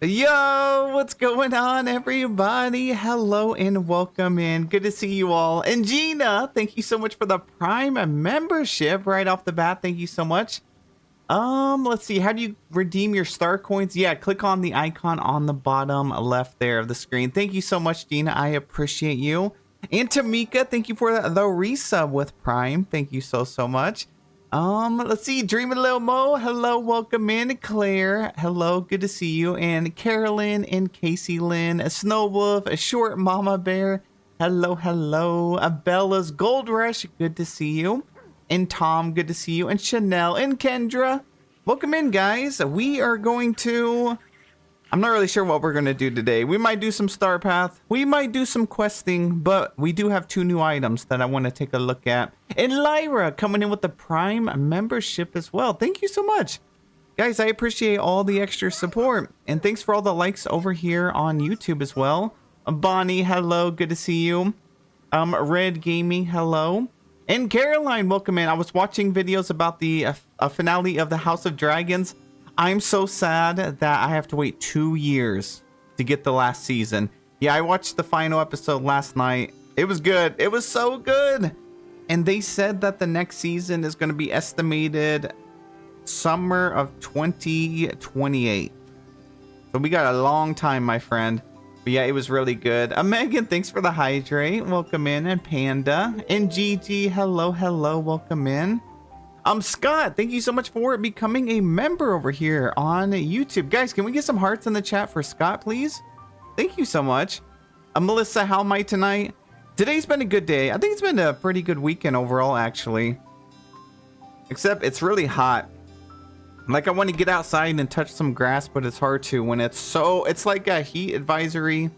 Yo, what's going on, everybody? Hello and welcome in. Good to see you all. And Gina, thank you so much for the Prime membership right off the bat. Thank you so much. Let's see. How do you redeem your star coins? Yeah, click on the icon on the bottom left there of the screen. Thank you so much, Gina. I appreciate you. And Tamika, thank you for the resub with Prime. Thank you so much. Let's see. Dream a little Mo. Hello, welcome in. Claire, hello, good to see you. And Carolyn and Casey Lynn, a Snow Wolf, a Short Mama Bear. Hello. Bella's Gold Rush, good to see you. And Tom, good to see you. And Chanel and Kendra, welcome in, guys. We are going to... I'm not really sure what we're going to do today. We might do some Star Path. We might do some questing, but we do have 2 new items that I want to take a look at. And Lyra coming in with the Prime membership as well. Thank you so much. Guys, I appreciate all the extra support. And thanks for all the likes over here on YouTube as well. Bonnie, hello. Good to see you. Red Gaming, hello. And Caroline, welcome in. I was watching videos about the finale of the House of Dragons. I'm so sad that I have to wait 2 years to get the last season. Yeah, I watched the final episode last night. It was good. It was so good. And they said that the next season is going to be estimated summer of 2028. So we got a long time, my friend. But yeah, it was really good. Megan, thanks for the hydrate. Welcome in. And Panda. And Gigi, hello, welcome in. Scott, thank you so much for becoming a member over here on YouTube. Guys, can we get some hearts in the chat for Scott, please? Thank you so much. Melissa, how am I tonight? Today's been a good day. I think it's been a pretty good weekend overall, actually. Except it's really hot. Like, I want to get outside and touch some grass, but it's hard to when it's like a heat advisory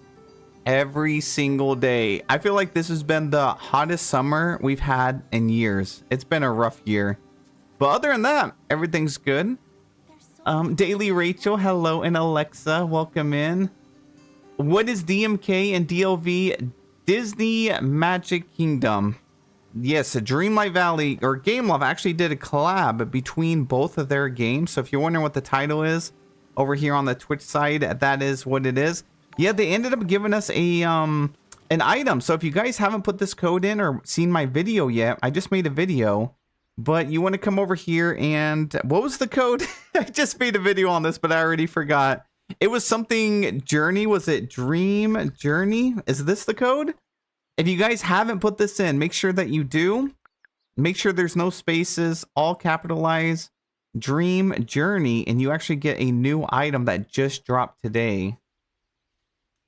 every single day. I feel like this has been the hottest summer we've had in years. It's been a rough year. But other than that, everything's good. Daily Rachel, hello, and Alexa, welcome in. What is DMK and DLV? Disney Magic Kingdom. Yes, Dreamlight Valley or Gameloft actually did a collab between both of their games. So if you're wondering what the title is over here on the Twitch side, that is what it is. Yeah, they ended up giving us a an item. So if you guys haven't put this code in or seen my video yet, I just made a video. But you want to come over here and what was the code? I just made a video on this, but I already forgot. It was something Journey. Was it Dream Journey? Is this the code? If you guys haven't put this in, make sure that you do. Make sure there's no spaces, all capitalize Dream Journey, and you actually get a new item that just dropped today.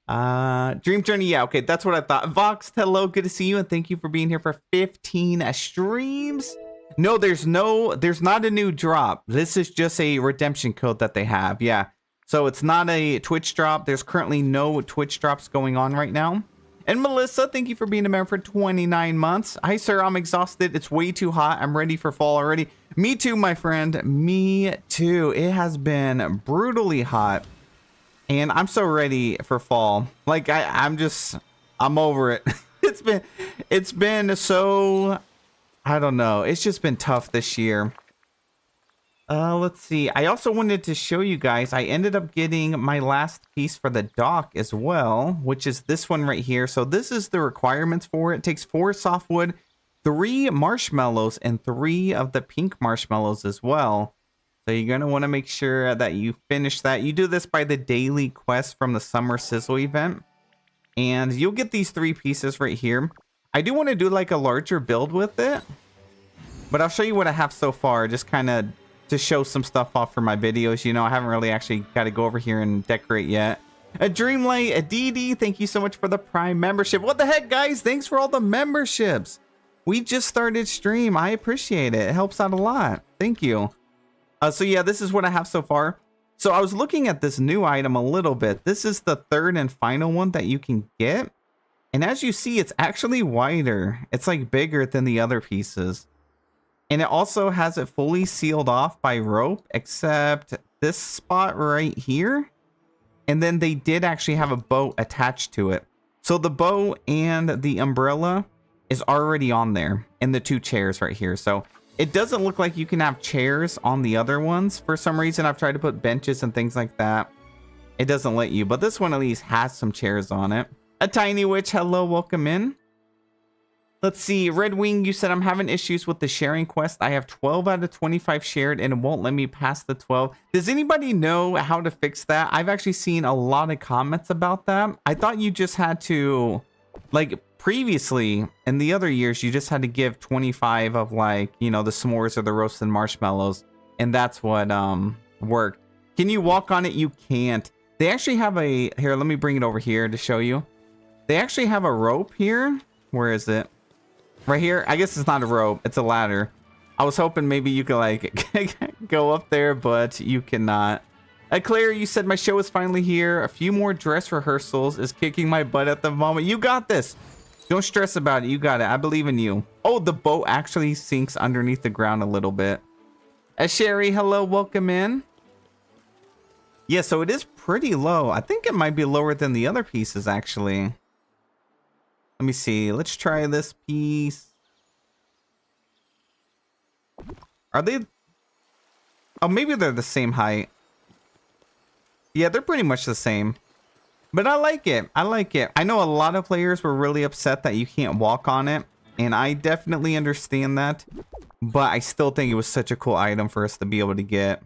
Dream Journey, yeah, okay, that's what I thought. Vox, hello, good to see you, and thank you for being here for 15 streams. No, there's not a new drop. This is just a redemption code that they have, yeah. So it's not a Twitch drop. There's currently no Twitch drops going on right now. And Melissa, thank you for being a member for 29 months. Hi, sir, I'm exhausted. It's way too hot. I'm ready for fall already. Me too, my friend. Me too. It has been brutally hot. And I'm so ready for fall. Like, I'm over it. It's been so, I don't know. It's just been tough this year. Let's see. I also wanted to show you guys, I ended up getting my last piece for the dock as well, which is this one right here. So this is the requirements for it. It takes 4 softwood, 3 marshmallows, and 3 of the pink marshmallows as well. So you're going to want to make sure that you finish that. You do this by the daily quest from the Summer Sizzle event. And you'll get these 3 pieces right here. I do want to do like a larger build with it. But I'll show you what I have so far. Just kind of to show some stuff off for my videos. You know, I haven't really actually got to go over here and decorate yet. A Dreamlight, a DD, thank you so much for the Prime membership. What the heck, guys? Thanks for all the memberships. We just started stream. I appreciate it. It helps out a lot. Thank you. So yeah, this is what I have so far. So I was looking at this new item a little bit. This is the 3rd and final one that you can get. And as you see, it's actually wider. It's like bigger than the other pieces. And it also has it fully sealed off by rope, except this spot right here. And then they did actually have a boat attached to it. So the boat and the umbrella is already on there, and the 2 chairs right here. So it doesn't look like you can have chairs on the other ones. For some reason, I've tried to put benches and things like that. it doesn't let you, but this one at least has some chairs on it. A Tiny Witch, hello, welcome in. Let's see, Red Wing, you said I'm having issues with the sharing quest. I have 12 out of 25 shared and it won't let me pass the 12. Does anybody know how to fix that? I've actually seen a lot of comments about that. I thought you just had to, like previously in the other years, you just had to give 25 of like, you know, the s'mores or the roasted marshmallows. And that's what worked. Can you walk on it? You can't. They actually have a, here, let me bring it over here to show you. They actually have a rope here. Where is it? Right here. I guess it's not a rope. It's a ladder. I was hoping maybe you could like go up there, but you cannot. Claire, you said my show is finally here. A few more dress rehearsals is kicking my butt at the moment. You got this. Don't stress about it. You got it. I believe in you. Oh, the boat actually sinks underneath the ground a little bit. Sherry, hello. Welcome in. Yeah, so it is pretty low. I think it might be lower than the other pieces, actually. Let me see. Let's try this piece. Are they... Oh, maybe they're the same height. Yeah, they're pretty much the same. But I like it. I like it. I know a lot of players were really upset that you can't walk on it. And I definitely understand that. But I still think it was such a cool item for us to be able to get.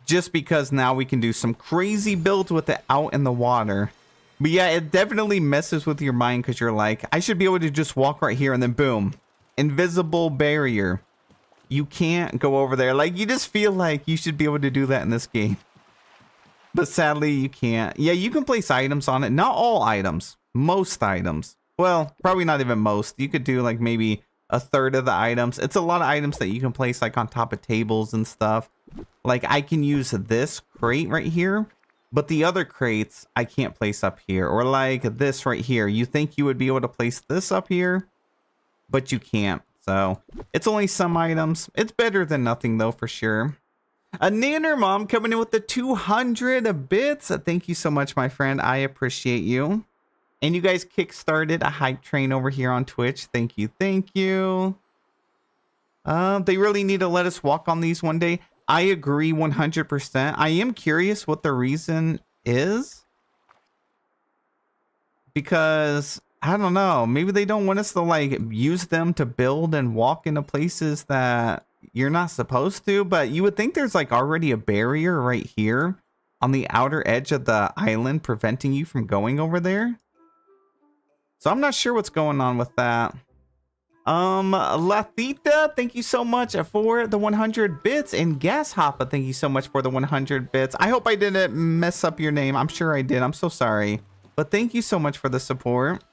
Just because now we can do some crazy builds with it out in the water. But yeah, it definitely messes with your mind because you're like, I should be able to just walk right here and then boom. Invisible barrier. You can't go over there. Like, you just feel like you should be able to do that in this game. But sadly, you can't. Yeah, you can place items on it. Not all items. Most items. Well, probably not even most. You could do like maybe a third of the items. It's a lot of items that you can place like on top of tables and stuff. Like I can use this crate right here, but the other crates I can't place up here. Or like this right here. You think you would be able to place this up here, but you can't. So it's only some items. It's better than nothing though, for sure. A Nanner Mom coming in with the 200 bits. Thank you so much, my friend. I appreciate you. And you guys kickstarted a hype train over here on Twitch. Thank you. Thank you. They really need to let us walk on these one day. I agree 100%. I am curious what the reason is. Because, I don't know. Maybe they don't want us to like use them to build and walk into places that you're not supposed to. But you would think there's like already a barrier right here on the outer edge of the island preventing you from going over there. So I'm not sure what's going on with that. Lathita, thank you so much for the 100 bits. And Gas Hoppa, thank you so much for the 100 bits. I hope I didn't mess up your name. I'm sure I did. I'm so sorry. But thank you so much for the support.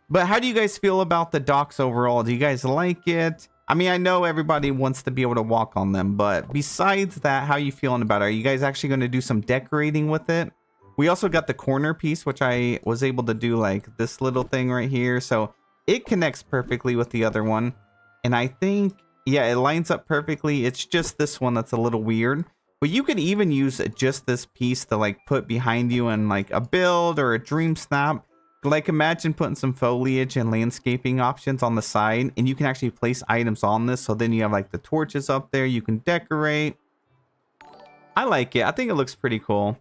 But how do you guys feel about the docks overall? Do you guys like it? I mean, I know everybody wants to be able to walk on them, but besides that, how are you feeling about it? Are you guys actually going to do some decorating with it? We also got the corner piece, which I was able to do like this little thing right here. So it connects perfectly with the other one. And I think, yeah, it lines up perfectly. It's just this one that's a little weird. But you could even use just this piece to like put behind you in like a build or a dream snap. Like imagine putting some foliage and landscaping options on the side. And you can actually place items on this. So then you have like the torches up there. You can decorate. I like it. I think it looks pretty cool.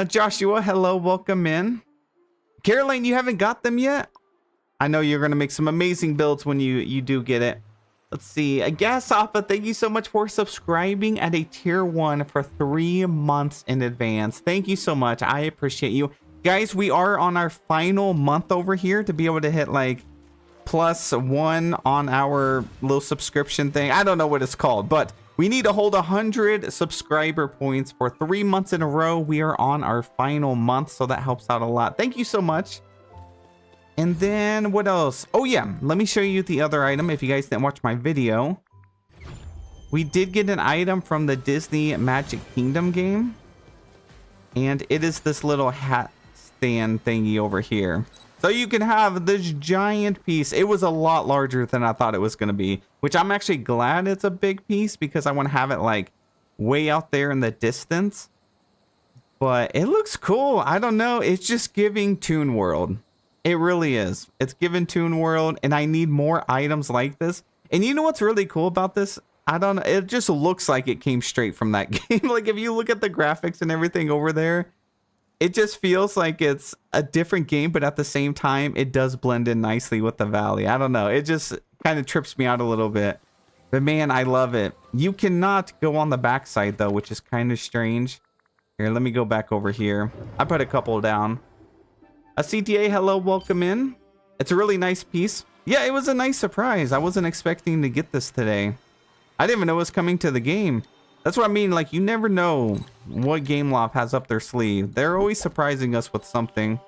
Joshua, hello, welcome in. Caroline, you haven't got them yet? I know you're going to make some amazing builds when you do get it. Let's see. Gasoppa, thank you so much for subscribing at a tier 1 for 3 months in advance. Thank you so much. I appreciate you. Guys, we are on our final month over here to be able to hit like +1 on our little subscription thing. I don't know what it's called, but we need to hold 100 subscriber points for 3 months in a row. We are on our final month, so that helps out a lot. Thank you so much. And then what else? Oh yeah, let me show you the other item if you guys didn't watch my video. We did get an item from the Disney Magic Kingdom game. And it is this little hat stand thingy over here. So you can have this giant piece. It was a lot larger than I thought it was going to be, which I'm actually glad it's a big piece because I want to have it like way out there in the distance. But it looks cool. I don't know. It's just giving Toon World. It really is. It's giving Toon World, and I need more items like this. And you know what's really cool about this? I don't know. It just looks like it came straight from that game. Like if you look at the graphics and everything over there, it just feels like it's a different game, but at the same time, it does blend in nicely with the valley. I don't know. It just kind of trips me out a little bit. But man, I love it. You cannot go on the backside though, which is kind of strange. Here, let me go back over here. I put a couple down. A CTA, hello, welcome in. It's a really nice piece. Yeah, it was a nice surprise. I wasn't expecting to get this today. I didn't even know it was coming to the game. That's what I mean. Like, you never know what Gameloft has up their sleeve. They're always surprising us with something.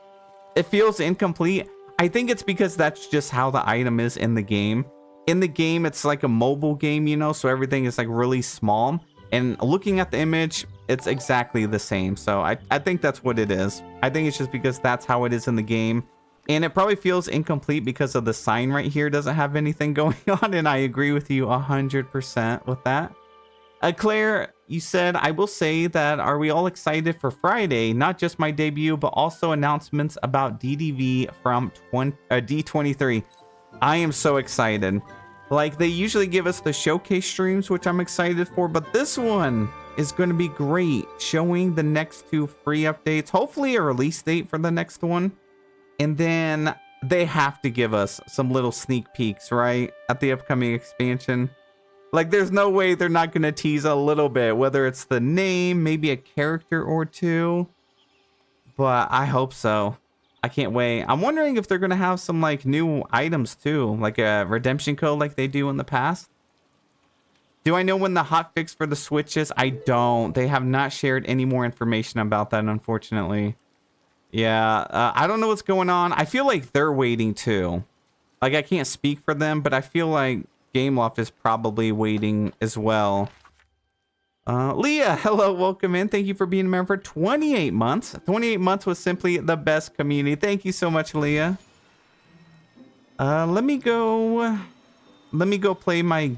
It feels incomplete. I think it's because that's just how the item is in the game. In the game, it's like a mobile game, you know, so everything is like really small. And looking at the image, it's exactly the same. So I think that's what it is. I think it's just because that's how it is in the game. And it probably feels incomplete because of the sign right here doesn't have anything going on. And I agree with you 100% with that. Claire, you said, I will say that are we all excited for Friday? Not just my debut, but also announcements about DDV from D23. I am so excited. Like, they usually give us the showcase streams, which I'm excited for, but this one is going to be great, showing the next 2 free updates, hopefully a release date for the next one. And then they have to give us some little sneak peeks, right, at the upcoming expansion. Like, there's no way they're not going to tease a little bit, whether it's the name, maybe a character or two. But I hope so. I can't wait. I'm wondering if they're going to have some, like, new items, too. Like a redemption code like they do in the past. Do I know when the hotfix for the Switch is? I don't. They have not shared any more information about that, unfortunately. Yeah, I don't know what's going on. I feel like they're waiting, too. Like, I can't speak for them, but I feel like Gameloft is probably waiting as well. Leah, hello, welcome in. Thank you for being a member for 28 months. 28 months was simply the best community. Thank you so much, Leah. Let me go play my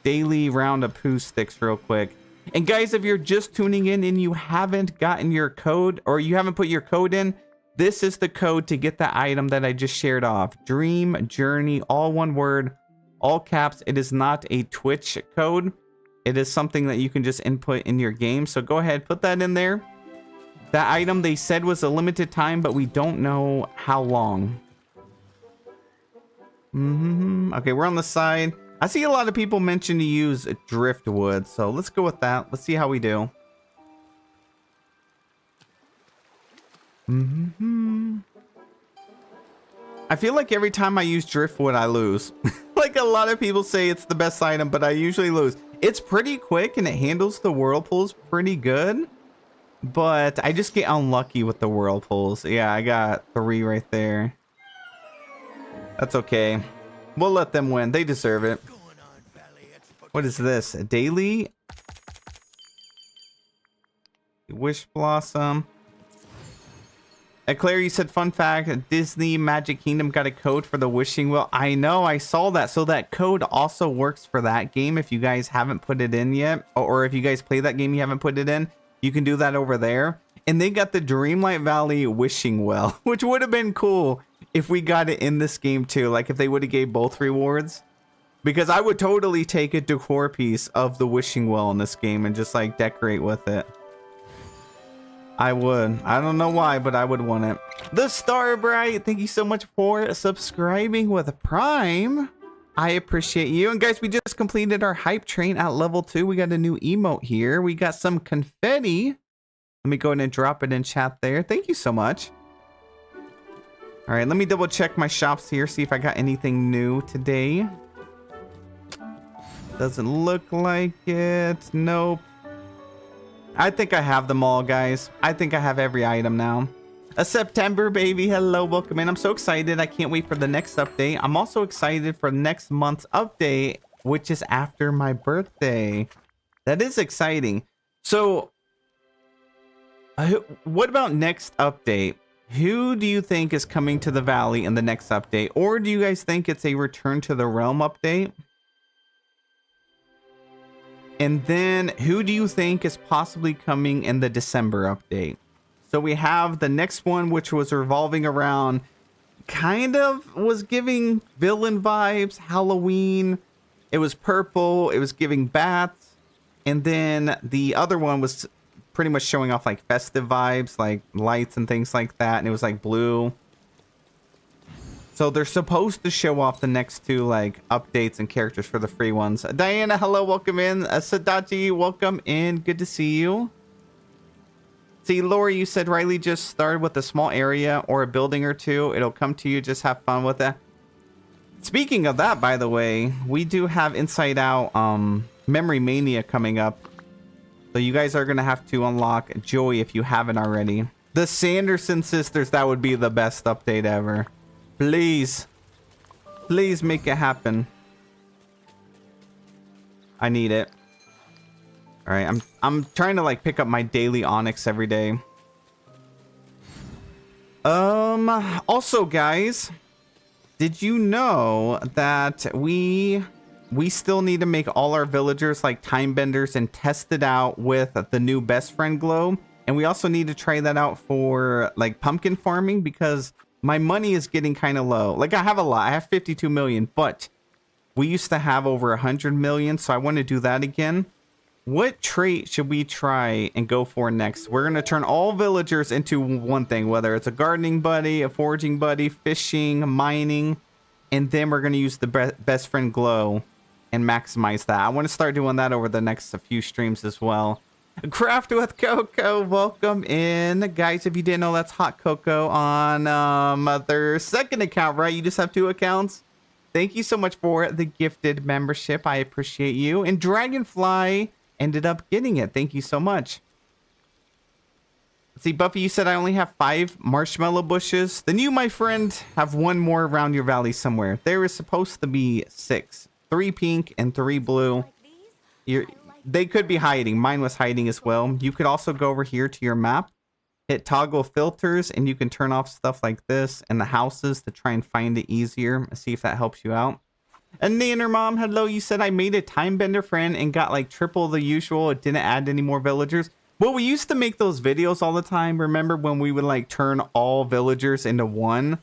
daily round of poo sticks real quick. And guys, if you're just tuning in and you haven't gotten your code, or you haven't put your code in, this is the code to get the item that I just shared off. Dream Journey, all one word, all caps. It is not a Twitch code. It is something that you can just input in your game. So go ahead, put that in there. That item they said was a limited time, but we don't know how long. Okay, we're on the side. I see a lot of people mention to use driftwood, so let's go with that. Let's see how we do. I feel like every time I use driftwood, I lose. Like a lot of people say it's the best item, but I usually lose. It's pretty quick and it handles the whirlpools pretty good, but I just get unlucky with the whirlpools. Yeah, I got 3 right there. That's okay. We'll let them win. They deserve it. What is this? A daily? Wish Blossom. Claire, you said, fun fact, Disney Magic Kingdom got a code for the wishing well. I know, I saw that. So that code also works for that game if you guys haven't put it in yet. Or if you guys play that game, you haven't put it in. You can do that over there. And they got the Dreamlight Valley wishing well, which would have been cool if we got it in this game too. Like if they would have gave both rewards. Because I would totally take a decor piece of the wishing well in this game and just like decorate with it. I would. I don't know why, but I would want it. The Star Bright, thank you so much for subscribing with Prime. I appreciate you. And guys, we just completed our hype train at level 2. We got a new emote here. We got some confetti. Let me go ahead and drop it in chat there. Thank you so much. All right, let me double check my shops here, see if I got anything new today. Doesn't look like it. Nope. I think I have them all, guys. I think I have every item now. A September baby. Hello, welcome in. I'm so excited. I can't wait for the next update. I'm also excited for next month's update, which is after my birthday. That is exciting. So, what about next update? Who do you think is coming to the valley in the next update? Or do you guys think it's a Return to the Realm update? And then who do you think is possibly coming in the December update? So we have the next one, which was revolving around, kind of was giving villain vibes, Halloween. It was purple. It was giving bats. And then the other one was pretty much showing off like festive vibes, like lights and things like that. And it was like blue. So they're supposed to show off the next two like updates and characters for the free ones. Diana, hello, welcome in. Sadachi, welcome in. Good to see you. See, Lori, you said Riley just started with a small area or a building or two. It'll come to you. Just have fun with it. Speaking of that, by the way, we do have Inside Out Memory Mania coming up. So you guys are going to have to unlock Joy if you haven't already. The Sanderson sisters, that would be the best update ever. Please. Please make it happen. I need it. All right, I'm trying to like pick up my daily onyx every day. Also, guys, did you know that we still need to make all our villagers like time benders and test it out with the new best friend glow? And we also need to try that out for like pumpkin farming because my money is getting kind of low. Like I have a lot. I have 52 million, but we used to have over 100 million. So I want to do that again. What trait should we try and go for next? We're going to turn all villagers into one thing, whether it's a gardening buddy, a foraging buddy, fishing, mining, and then we're going to use the best friend glow and maximize that. I want to start doing that over the next few streams as well. Craft with Coco, welcome in. Guys, if you didn't know, that's Hot Coco on their second account, right? You just have 2 accounts. Thank you so much for the gifted membership. I appreciate you. And Dragonfly ended up getting it. Thank you so much. Let's see, Buffy, you said I only have 5 marshmallow bushes. Then you, my friend, have 1 more around your valley somewhere. There is supposed to be 6. 3 pink and 3 blue. They could be hiding. Mine was hiding as well. You could also go over here to your map, hit toggle filters, and you can turn off stuff like this and the houses to try and find it easier. See if that helps you out. And Nanner Mom, hello. You said I made a time bender friend and got like triple the usual. It didn't add any more villagers. Well, we used to make those videos all the time. Remember when we would like turn all villagers into one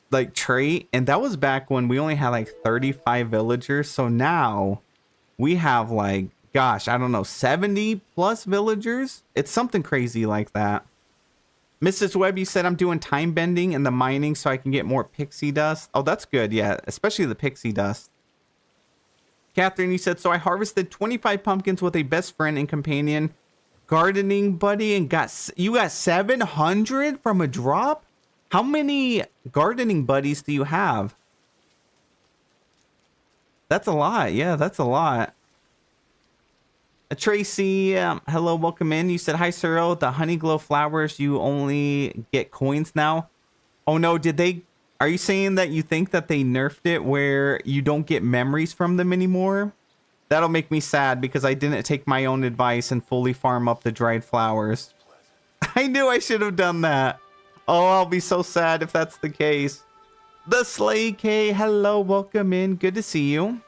like trait? And that was back when we only had like 35 villagers. So now we have like, gosh, I don't know, 70 plus villagers. It's something crazy like that. Mrs. Webb, you said I'm doing time bending and the mining so I can get more pixie dust. Oh, that's good. Yeah, especially the pixie dust. Catherine, you said, so I harvested 25 pumpkins with a best friend and companion gardening buddy and you got 700 from a drop? How many gardening buddies do you have? That's a lot. Yeah, that's a lot. Tracy, hello, welcome in. You said, hi, Cyril. The honey glow flowers, you only get coins now. Oh, no. Are you saying that you think that they nerfed it where you don't get memories from them anymore? That'll make me sad because I didn't take my own advice and fully farm up the dried flowers. I knew I should have done that. Oh, I'll be so sad if that's the case. The Slay K, hello, welcome in. Good to see you.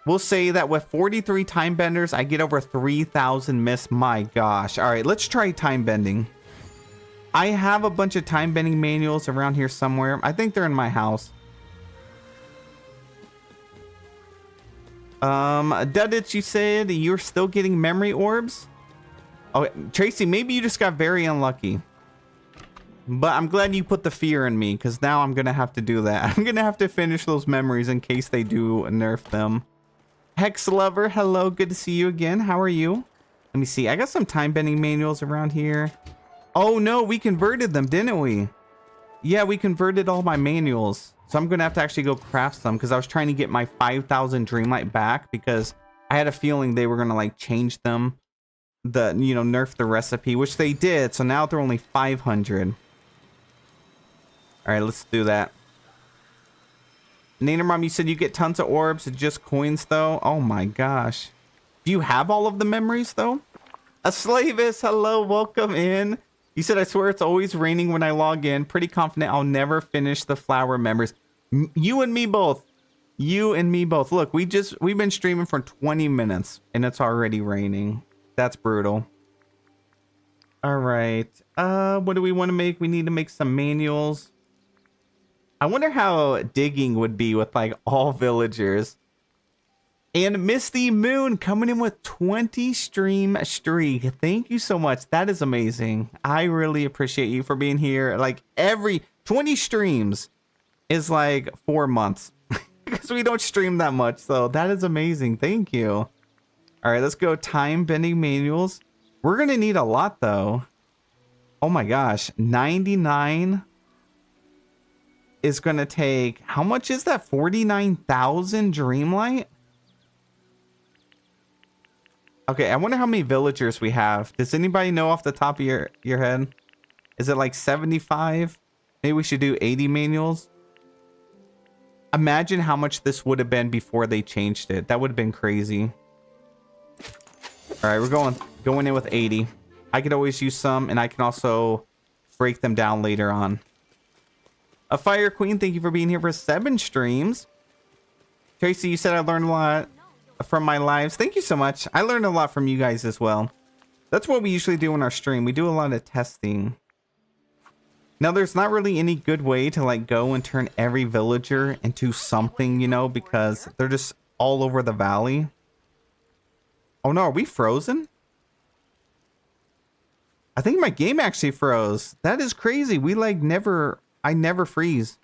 We'll say that with 43 time benders, I get over 3,000 miss. My gosh. All right, let's try time bending. I have a bunch of time bending manuals around here somewhere. I think they're in my house. Duddits, you said you're still getting memory orbs? Oh, Tracy, maybe you just got very unlucky. But I'm glad you put the fear in me because now I'm going to have to do that. I'm going to have to finish those memories in case they do nerf them. Hex Lover, hello, good to see you again. How are you? Let me see. I got some time bending manuals around here. Oh no, we converted them, didn't we? Yeah, we converted all my manuals. So I'm gonna have to actually go craft some because I was trying to get my 5,000 Dreamlight back because I had a feeling they were gonna like change them, nerf the recipe, which they did. So now they're only 500. All right, let's do that. Nader Mom, you said you get tons of orbs, just coins though. Oh my gosh. Do you have all of the memories though? A Slavis, hello, welcome in. You said, I swear it's always raining when I log in. Pretty confident I'll never finish the flower members. You and me both. You and me both. Look, we've been streaming for 20 minutes and it's already raining. That's brutal. All right. What do we want to make? We need to make some manuals. I wonder how digging would be with like all villagers. And Misty Moon coming in with 20 stream streak. Thank you so much. That is amazing. I really appreciate you for being here. Like every 20 streams is like 4 months because we don't stream that much. So that is amazing. Thank you. All right, let's go time bending manuals. We're going to need a lot though. Oh my gosh. 99 is going to take, how much is that? 49,000 Dreamlight? Okay, I wonder how many villagers we have. Does anybody know off the top of your head? Is it like 75? Maybe we should do 80 manuals. Imagine how much this would have been before they changed it. That would have been crazy. All right, we're going in with 80. I could always use some, and I can also break them down later on. A Fire Queen, thank you for being here for 7 streams. Tracy, you said I learned a lot from my lives. Thank you so much. I learned a lot from you guys as well. That's what we usually do in our stream. We do a lot of testing. Now, there's not really any good way to like go and turn every villager into something, you know, because they're just all over the valley. Oh no, are we frozen? I think my game actually froze. That is crazy. We like I never freeze.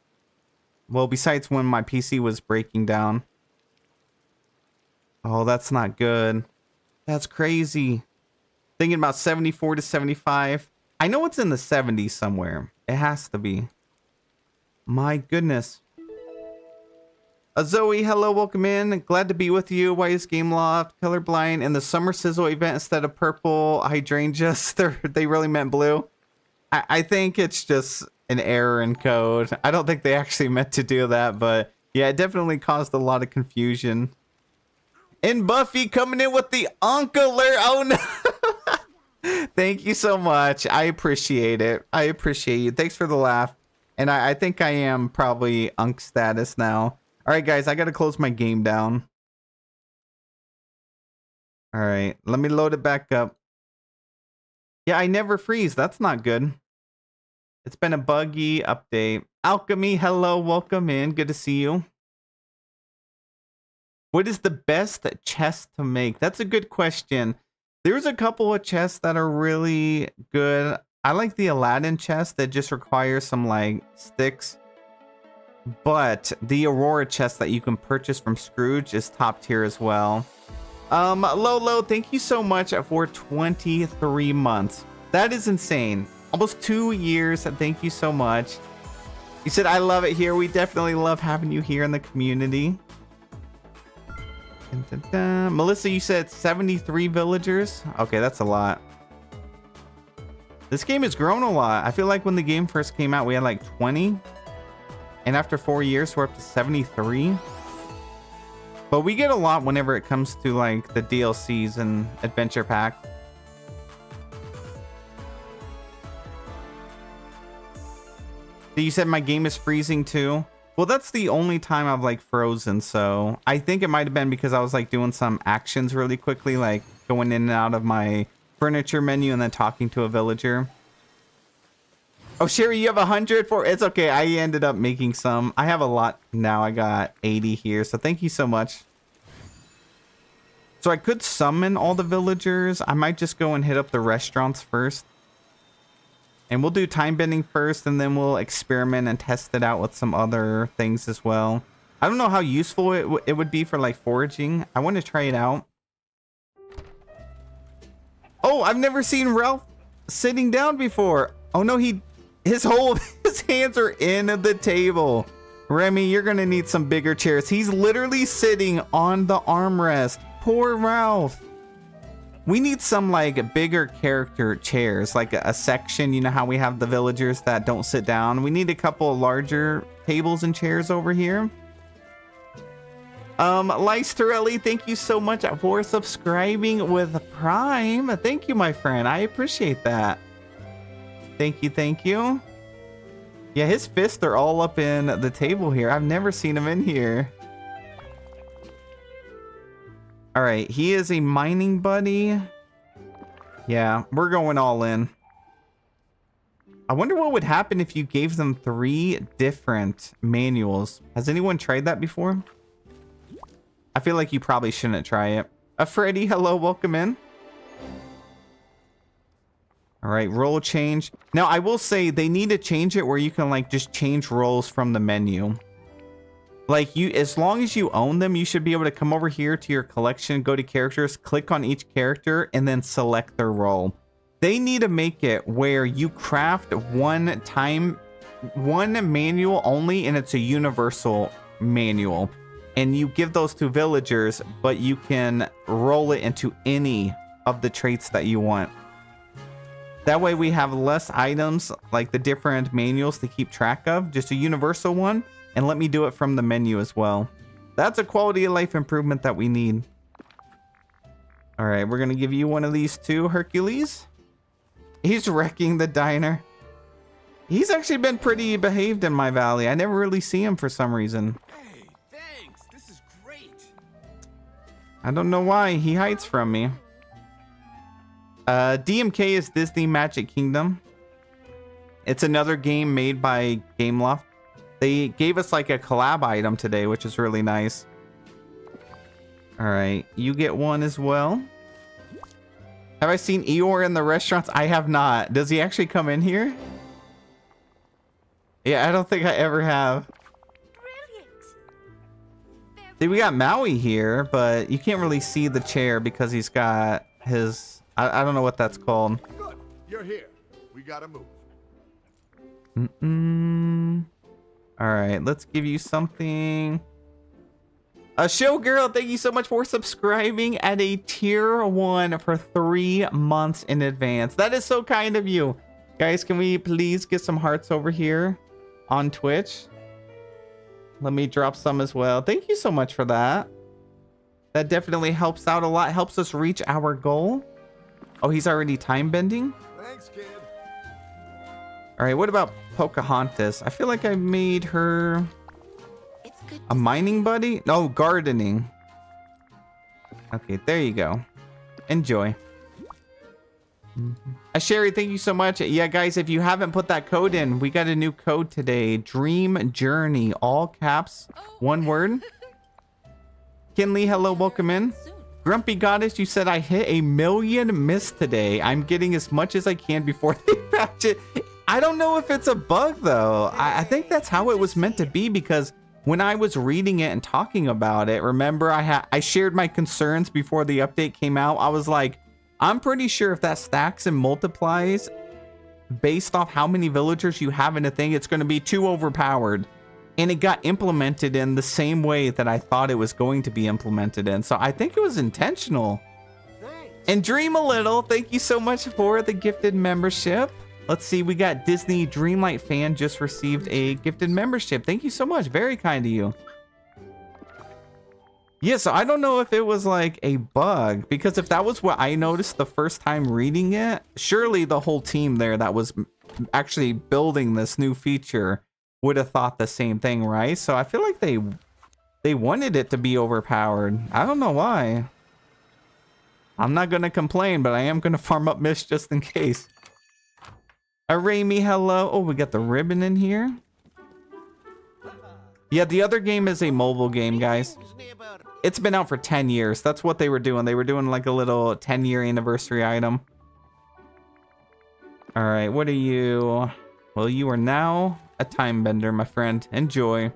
Well, besides when my PC was breaking down. Oh, that's not good. That's crazy. Thinking about 74 to 75. I know it's in the 70s somewhere. It has to be. My goodness. Zoe, hello, welcome in. Glad to be with you. Why is Game Loft colorblind and the Summer Sizzle event instead of purple hydrangeas? They really meant blue. I think it's just an error in code. I don't think they actually meant to do that, but yeah, it definitely caused a lot of confusion. And Buffy coming in with the Unk alert. Oh no. Thank you so much. I appreciate it. I appreciate you. Thanks for the laugh. And I think I am probably Unk status now. All right, guys, I got to close my game down. All right, let me load it back up. Yeah, I never freeze. That's not good. It's been a buggy update. Alchemy, hello, welcome in. Good to see you. What is the best chest to make? That's a good question. There's a couple of chests that are really good. I like the Aladdin chest that just requires some like sticks. But the Aurora chest that you can purchase from Scrooge is top tier as well. Lolo, thank you so much for 23 months. That is insane. Almost 2 years. Thank you so much. You said, I love it here. We definitely love having you here in the community. Dun, dun, dun. Melissa, you said 73 villagers. Okay, that's a lot. This game has grown a lot. I feel like when the game first came out, we had like 20. And after 4 years, we're up to 73. But we get a lot whenever it comes to like the DLCs and adventure pack. You said my game is freezing too. Well, that's the only time I've like frozen. So I think it might have been because I was like doing some actions really quickly, like going in and out of my furniture menu and then talking to a villager. Oh, Sherry, you have 100 for it's okay. I ended up making some. I have a lot now. I got 80 here. So thank you so much. So I could summon all the villagers. I might just go and hit up the restaurants first. And we'll do time bending first, and then we'll experiment and test it out with some other things as well. I don't know how useful it would be for like foraging. I want to try it out. Oh, I've never seen Ralph sitting down before. Oh no, his hands are in the table. Remy, you're gonna need some bigger chairs. He's literally sitting on the armrest. Poor Ralph. We need some like bigger character chairs, like a section. You know how we have the villagers that don't sit down. We need a couple of larger tables and chairs over here. Lice Torelli, thank you so much for subscribing with Prime. Thank you, my friend. I appreciate that. Thank you, thank you. Yeah, his fists are all up in the table here. I've never seen him in here. All right, he is a mining buddy. Yeah, we're going all in. I wonder what would happen if you gave them 3 different manuals. Has anyone tried that before? I feel like you probably shouldn't try it. Freddy, hello, welcome in. All right, role change. Now, I will say they need to change it where you can like just change roles from the menu. Like as long as you own them, you should be able to come over here to your collection, go to characters, click on each character, and then select their role. They need to make it where you craft one manual only, and it's a universal manual. And you give those to villagers, but you can roll it into any of the traits that you want. That way we have less items, like the different manuals to keep track of, just a universal one. And let me do it from the menu as well. That's a quality of life improvement that we need. All right, we're going to give you one of these too, Hercules. He's wrecking the diner. He's actually been pretty behaved in my valley. I never really see him for some reason. Hey, thanks. This is great. I don't know why. He hides from me. DMK is Disney Magic Kingdom. It's another game made by Gameloft. They gave us like a collab item today, which is really nice. All right, you get one as well. Have I seen Eeyore in the restaurants? I have not. Does he actually come in here? Yeah, I don't think I ever have. Brilliant. See, we got Maui here, but you can't really see the chair because he's got his... I don't know what that's called. Good. You're here. We gotta move. All right, let's give you something. Showgirl, thank you so much for subscribing at a tier 1 for 3 months in advance. That is so kind of you. Guys, can we please get some hearts over here on Twitch? Let me drop some as well. Thank you so much for that. That definitely helps out a lot. Helps us reach our goal. Oh, he's already time bending? Thanks, kid. All right, what about Pocahontas? I feel like I made her It's good. a mining buddy. No, gardening. Okay, there you go. Enjoy. Sherry, thank you so much. Yeah, guys, if you haven't put that code in, we got a new code today. Dream Journey, all caps, one word. Kinley, hello, welcome in. Soon. Grumpy Goddess, you said I hit 1 million miss today. I'm getting as much as I can before they patch it. I don't know if it's a bug though. I think that's how it was meant to be, because when I was reading it and talking about it, remember I shared my concerns before the update came out. I was like, I'm pretty sure if that stacks and multiplies based off how many villagers you have in a thing, it's going to be too overpowered. And it got implemented in the same way that I thought it was going to be implemented in. So I think it was intentional. Thanks. And Dream a Little, thank you so much for the gifted membership. Let's see, we got Disney Dreamlight fan just received a gifted membership. Thank you so much. Very kind of you. Yeah, so I don't know if it was like a bug, because if that was what I noticed the first time reading it, surely the whole team there that was actually building this new feature would have thought the same thing, right? So I feel like they wanted it to be overpowered. I don't know why. I'm not going to complain, but I am going to farm up Mish just in case. Raimi, hello. Oh, we got the ribbon in here. Yeah, the other game is a mobile game, guys. It's been out for 10 years. That's what they were doing. They were doing like a little 10-year anniversary item. All right, what are you? Well, you are now a time bender, my friend. Enjoy.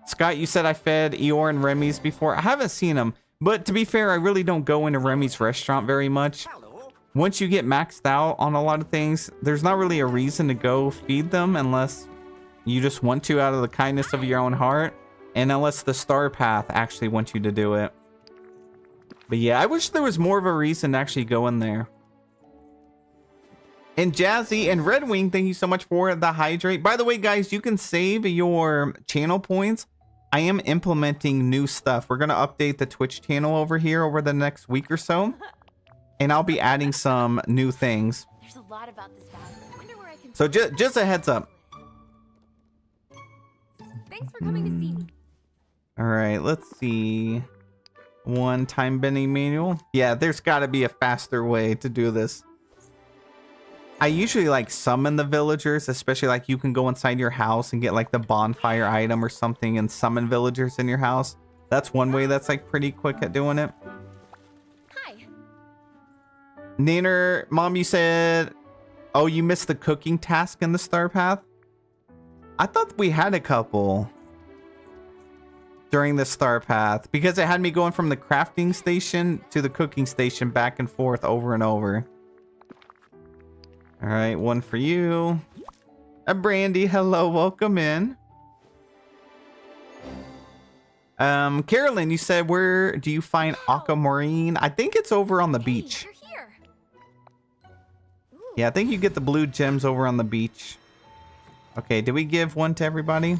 Scott, you said I fed Eeyore and Remy's before. I haven't seen them, but to be fair, I really don't go into Remy's restaurant very much. Once you get maxed out on a lot of things, there's not really a reason to go feed them unless you just want to out of the kindness of your own heart, and unless the star path actually wants you to do it. But yeah, I wish there was more of a reason to actually go in there. And Jazzy and Red Wing, thank you so much for the hydrate. By the way, guys, you can save your channel points. I am implementing new stuff. We're going to update the Twitch channel over here over the next week or so. And I'll be adding some new things. There's a lot about this bathroom. I wonder where I can. So just a heads up. Thanks for coming to see me. All right, let's see. One time bending manual. Yeah, there's got to be a faster way to do this. I usually like summon the villagers, especially like you can go inside your house and get like the bonfire item or something and summon villagers in your house. That's one way that's like pretty quick at doing it. Hi. Nanner, Mom, you said, oh, you missed the cooking task in the star path? I thought we had a couple during the star path because it had me going from the crafting station to the cooking station back and forth over and over. All right, one for you. Brandy, hello, welcome in. Carolyn, you said, where do you find aquamarine? I think it's over on the beach. You're here. Ooh. Yeah, I think you get the blue gems over on the beach. Okay, did we give one to everybody?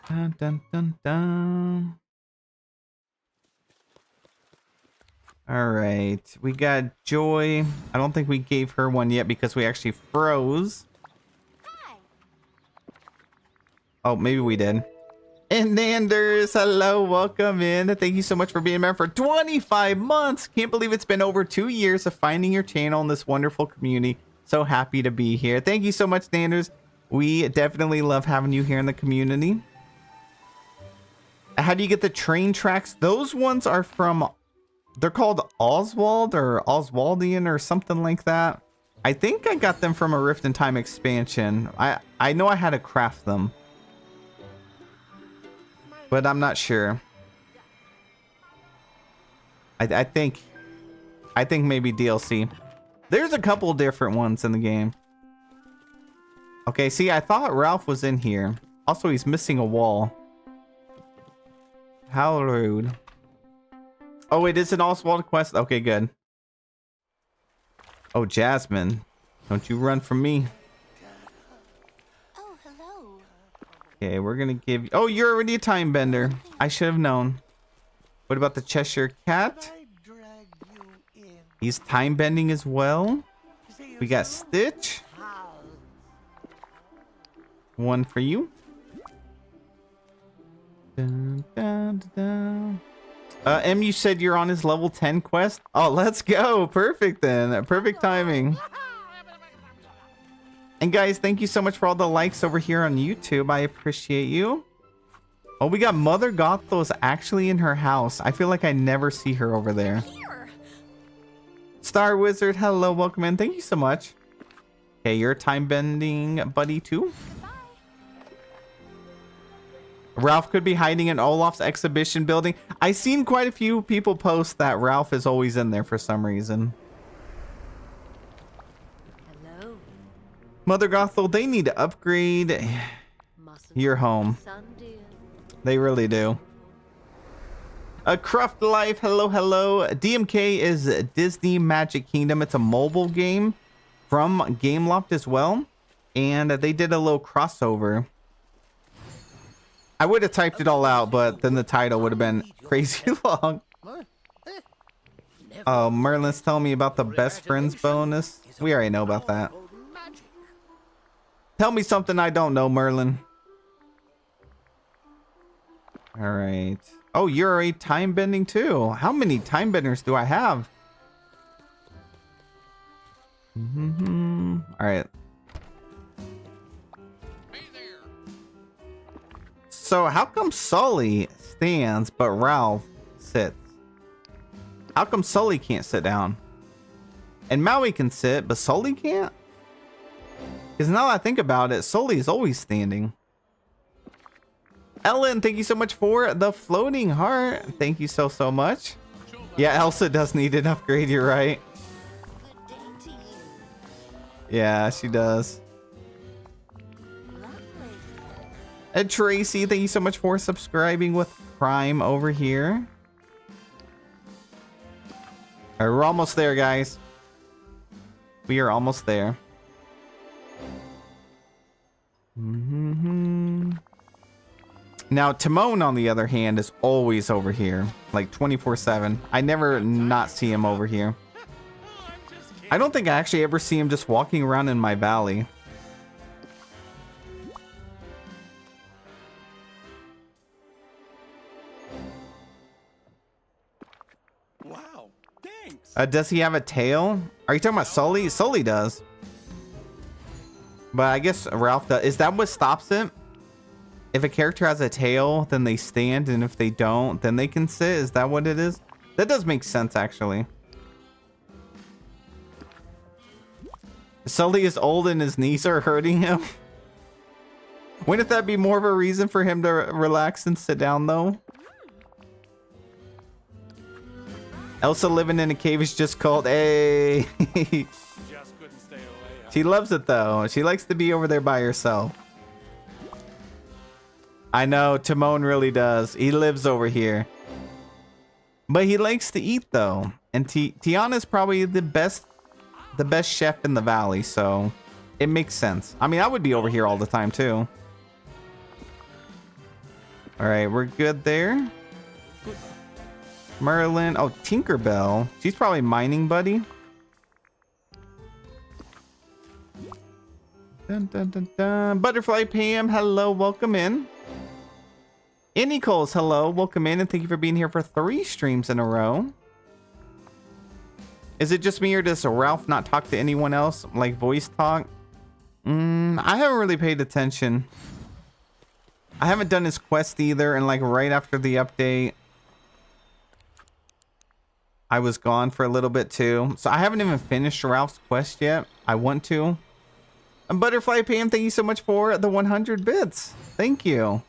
Dun, dun, dun, dun. All right, we got Joy. I don't think we gave her one yet because we actually froze. Hi. Oh, maybe we did. And Nanders, hello, welcome in. Thank you so much for being a member for 25 months. Can't believe it's been over 2 years of finding your channel in this wonderful community. So happy to be here. Thank you so much, Nanders. We definitely love having you here in the community. How do you get the train tracks? Those ones are from... They're called Oswald or Oswaldian or something like that. I think I got them from a Rift in Time expansion. I know I had to craft them, but I'm not sure. I think maybe DLC. There's a couple different ones in the game. Okay, see, I thought Ralph was in here. Also, he's missing a wall. How rude. Oh, it is an Oswald quest? Okay, good. Oh, Jasmine. Don't you run from me. Oh, hello. Okay, we're gonna give you... Oh, you're already a time bender. I should have known. What about the Cheshire Cat? He's time bending as well. We got Stitch. One for you. Dun, dun, dun, dun. M, you said you're on his level 10 quest? Oh, let's go. Perfect then. Perfect timing. And guys, thank you so much for all the likes over here on YouTube. I appreciate you. Oh, we got Mother Gothos actually in her house. I feel like I never see her over there. Here. Star Wizard, hello, welcome in. Thank you so much. Okay, you're a time bending buddy too. Bye. Ralph could be hiding in Olaf's exhibition building. I've seen quite a few people post that Ralph is always in there for some reason. Hello. Mother Gothel, they need to upgrade your home. They really do. A Cruft Life, hello, hello. DMK is Disney Magic Kingdom. It's a mobile game from Gameloft as well. And they did a little crossover. I would have typed it all out, but then the title would have been crazy long. Oh, Merlin's telling me about the best friends bonus. We already know about that. Tell me something I don't know, Merlin. All right. Oh, you're a time bending too. How many time benders do I have? All right. So how come Sully stands but Ralph sits? How come Sully can't sit down? And Maui can sit, but Sully can't? Because now that I think about it, Sully is always standing. Ellen, thank you so much for the floating heart. Thank you so much. Yeah, Elsa does need an upgrade, you're right. Yeah, she does. And Tracy, thank you so much for subscribing with Prime over here. All right, we're almost there, guys. We are almost there. Now, Timon, on the other hand, is always over here, like 24/7. I never not see him over here. I don't think I actually ever see him just walking around in my valley. Wow, thanks. Does he have a tail? Are you talking about Sully? Sully does. But I guess Ralph does. Is that what stops it? If a character has a tail, then they stand, and if they don't, then they can sit. Is that what it is? That does make sense, actually. Sully is old and his knees are hurting him. Wouldn't that be more of a reason for him to relax and sit down, though? Elsa living in a cave is just called a. Just couldn't stay away. She loves it, though. She likes to be over there by herself. I know, Timon really does. He lives over here. But he likes to eat, though. And Tiana's probably the best chef in the valley, so it makes sense. I mean, I would be over here all the time, too. All right, we're good there. Merlin. Oh, Tinkerbell. She's probably mining, buddy. Dun, dun, dun, dun. Butterfly Pam, hello, welcome in. Annie Coles, hello, welcome in, and thank you for being here for 3 streams in a row. Is it just me, or does Ralph not talk to anyone else, like voice talk? I haven't really paid attention. I haven't done his quest either, and like right after the update, I was gone for a little bit too. So I haven't even finished Ralph's quest yet. I want to. And Butterfly Pam, thank you so much for the 100 bits. Thank you.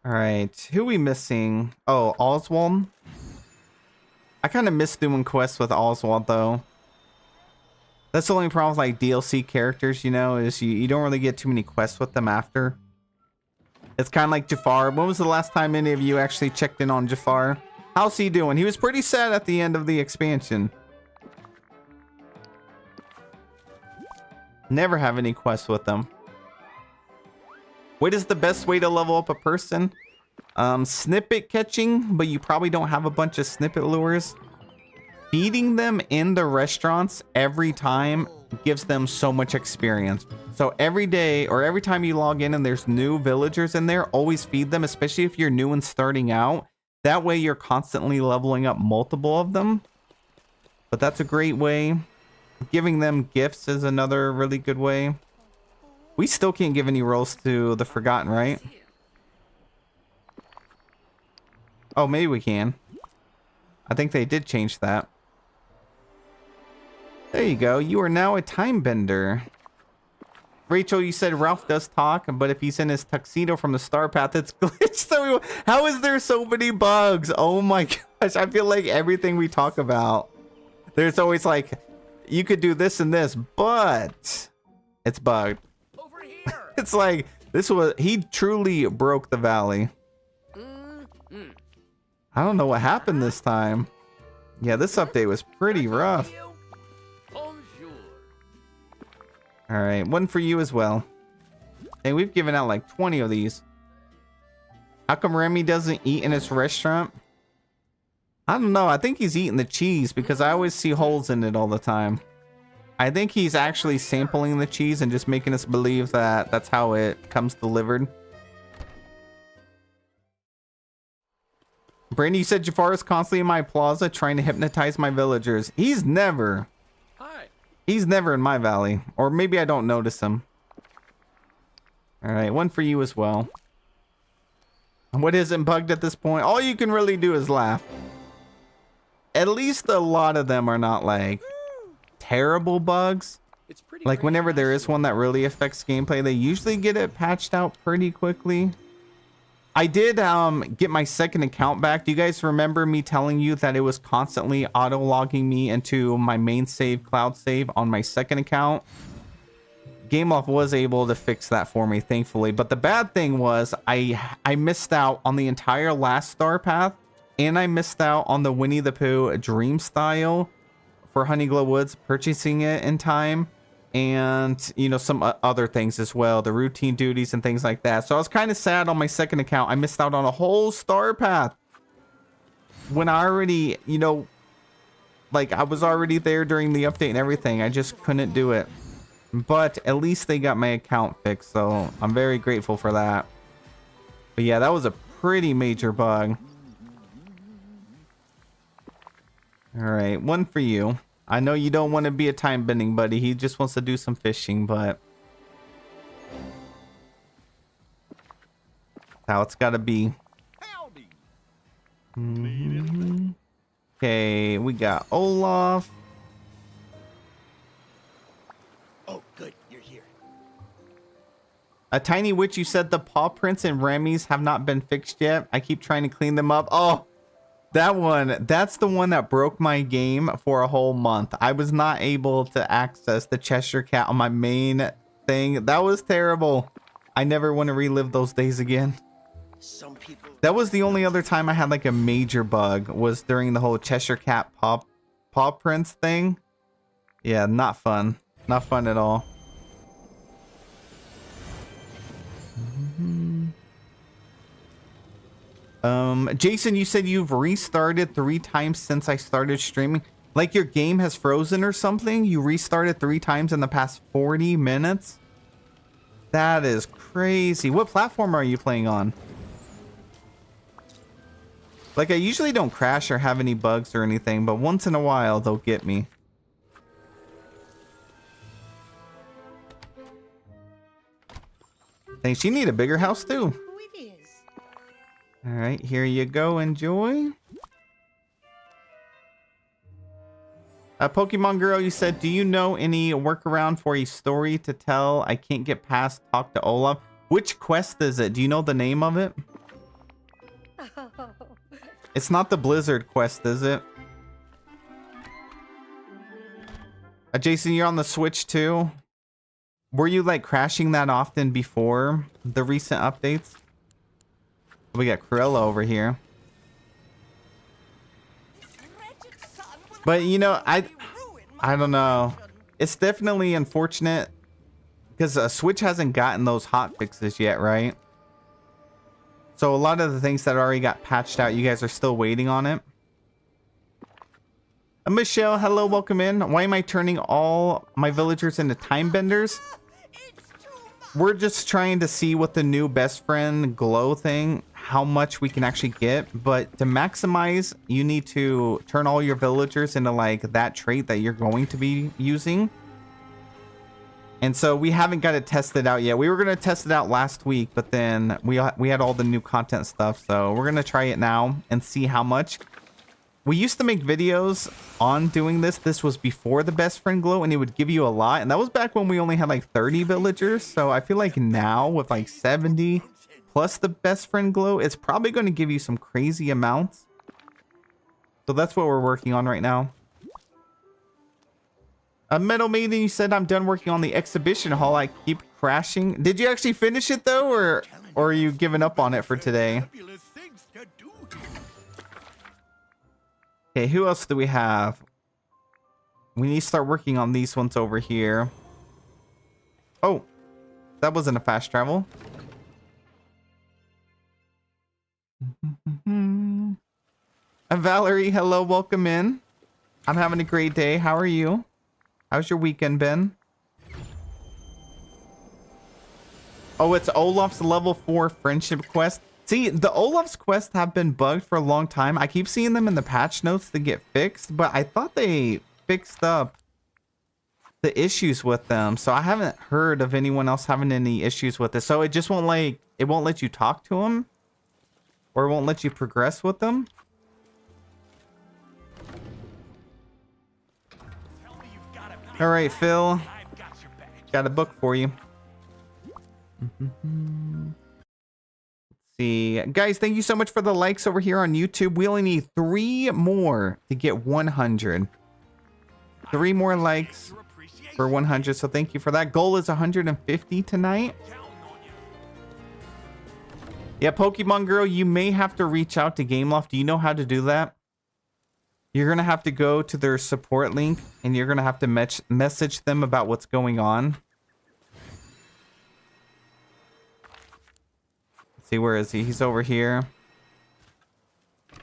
All right, who are we missing? Oh, Oswald. I kind of miss doing quests with Oswald, though. That's the only problem with like DLC characters, you know, is you don't really get too many quests with them after. It's kind of like Jafar. When was the last time any of you actually checked in on Jafar? How's he doing? He was pretty sad at the end of the expansion. Never have any quests with them. What is the best way to level up a person? Snippet catching, but you probably don't have a bunch of snippet lures. Feeding them in the restaurants every time gives them so much experience. So every day or every time you log in and there's new villagers in there, always feed them, especially if you're new and starting out. That way you're constantly leveling up multiple of them. But that's a great way. Giving them gifts is another really good way. We still can't give any rolls to the Forgotten, right? Oh, maybe we can. I think they did change that. There you go. You are now a time bender. Rachel, you said Ralph does talk, but if he's in his tuxedo from the Star Path, it's glitched. So how is there so many bugs? Oh my gosh. I feel like everything we talk about, there's always like, you could do this and this, but it's bugged. Over here. It's like, he truly broke the valley. I don't know what happened this time. Yeah, this update was pretty rough. All right, one for you as well. Hey, we've given out like 20 of these. How come Remy doesn't eat in his restaurant? I don't know. I think he's eating the cheese because I always see holes in it all the time. I think he's actually sampling the cheese and just making us believe that that's how it comes delivered. Brandy, you said Jafar is constantly in my plaza trying to hypnotize my villagers. He's never in my valley. Or maybe I don't notice him. Alright, one for you as well. What isn't bugged at this point? All you can really do is laugh. At least a lot of them are not like terrible bugs. Like whenever there is one that really affects gameplay, they usually get it patched out pretty quickly. I did get my second account back. Do you guys remember me telling you that it was constantly auto-logging me into my main save, cloud save on my second account? GameLoft was able to fix that for me, thankfully. But the bad thing was I missed out on the entire last Star Path, and I missed out on the Winnie the Pooh Dream Style for Honeyglow Woods, purchasing it in time. And, you know, some other things as well, the routine duties and things like that. So I was kind of sad on my second account. I missed out on a whole Star Path when I already, you know, like I was already there during the update and everything. I just couldn't do it. But at least they got my account fixed, so I'm very grateful for that. But yeah, that was a pretty major bug. All right, one for you. I know you don't want to be a time bending buddy. He just wants to do some fishing, but that's how it's got to be. Howdy. Okay, we got Olaf. Oh, good. You're here. A tiny witch, you said the paw prints and Remy's have not been fixed yet. I keep trying to clean them up. Oh, that one. That's the one that broke my game for a whole month. I was not able to access the Cheshire Cat on my main thing. That was terrible. I never want to relive those days again. Some people. That was the only other time I had like a major bug, was during the whole Cheshire Cat paw prints thing. Yeah, not fun. Not fun at all. Jason, you said you've restarted 3 times since I started streaming. Like your game has frozen or something? You restarted 3 times in the past 40 minutes? That is crazy. What platform are you playing on? Like, I usually don't crash or have any bugs or anything, but once in a while they'll get me. Thanks. You need a bigger house too. All right, here you go. Enjoy. Pokemon Girl, you said, do you know any workaround for a story to tell? I can't get past talk to Olaf. Which quest is it? Do you know the name of it? It's not the Blizzard quest, is it? Jason, you're on the Switch too? Were you like crashing that often before the recent updates? We got Cruella over here. But you know, I don't know. It's definitely unfortunate because Switch hasn't gotten those hot fixes yet, right? So a lot of the things that already got patched out, you guys are still waiting on it. Michelle, hello, welcome in. Why am I turning all my villagers into time benders? We're just trying to see what the new best friend glow thing, how much we can actually get. But to maximize, you need to turn all your villagers into like that trait that you're going to be using. And so we haven't got it tested out yet. We were going to test it out last week, but then we had all the new content stuff. So we're going to try it now and see how much. We used to make videos on doing this. This was before the best friend glow, and it would give you a lot. And that was back when we only had like 30 villagers. So I feel like now with like 70 plus the best friend glow, it's probably going to give you some crazy amounts. So that's what we're working on right now. Metal Maiden, you said I'm done working on the exhibition hall. I keep crashing. Did you actually finish it though, or are you giving up on it for today? Okay, who else do we have? We need to start working on these ones over here. Oh, that wasn't a fast travel. Valerie, hello, welcome in. I'm having a great day. How are you? How's your weekend been? Oh, it's Olaf's level 4 friendship quest. See, the Olaf's quests have been bugged for a long time. I keep seeing them in the patch notes to get fixed, but I thought they fixed up the issues with them. So I haven't heard of anyone else having any issues with it. So it just won't like, it won't let you talk to them, or it won't let you progress with them. All right, Phil, got a book for you. See, guys, thank you so much for the likes over here on YouTube. We only need 3 more to get 100. 3 more likes for 100, so thank you for that. Goal is 150 tonight. Yeah, Pokemon Girl, you may have to reach out to Gameloft. Do you know how to do that? You're gonna have to go to their support link, and you're gonna have to message them about what's going on. See, where is he? He's over here. Hey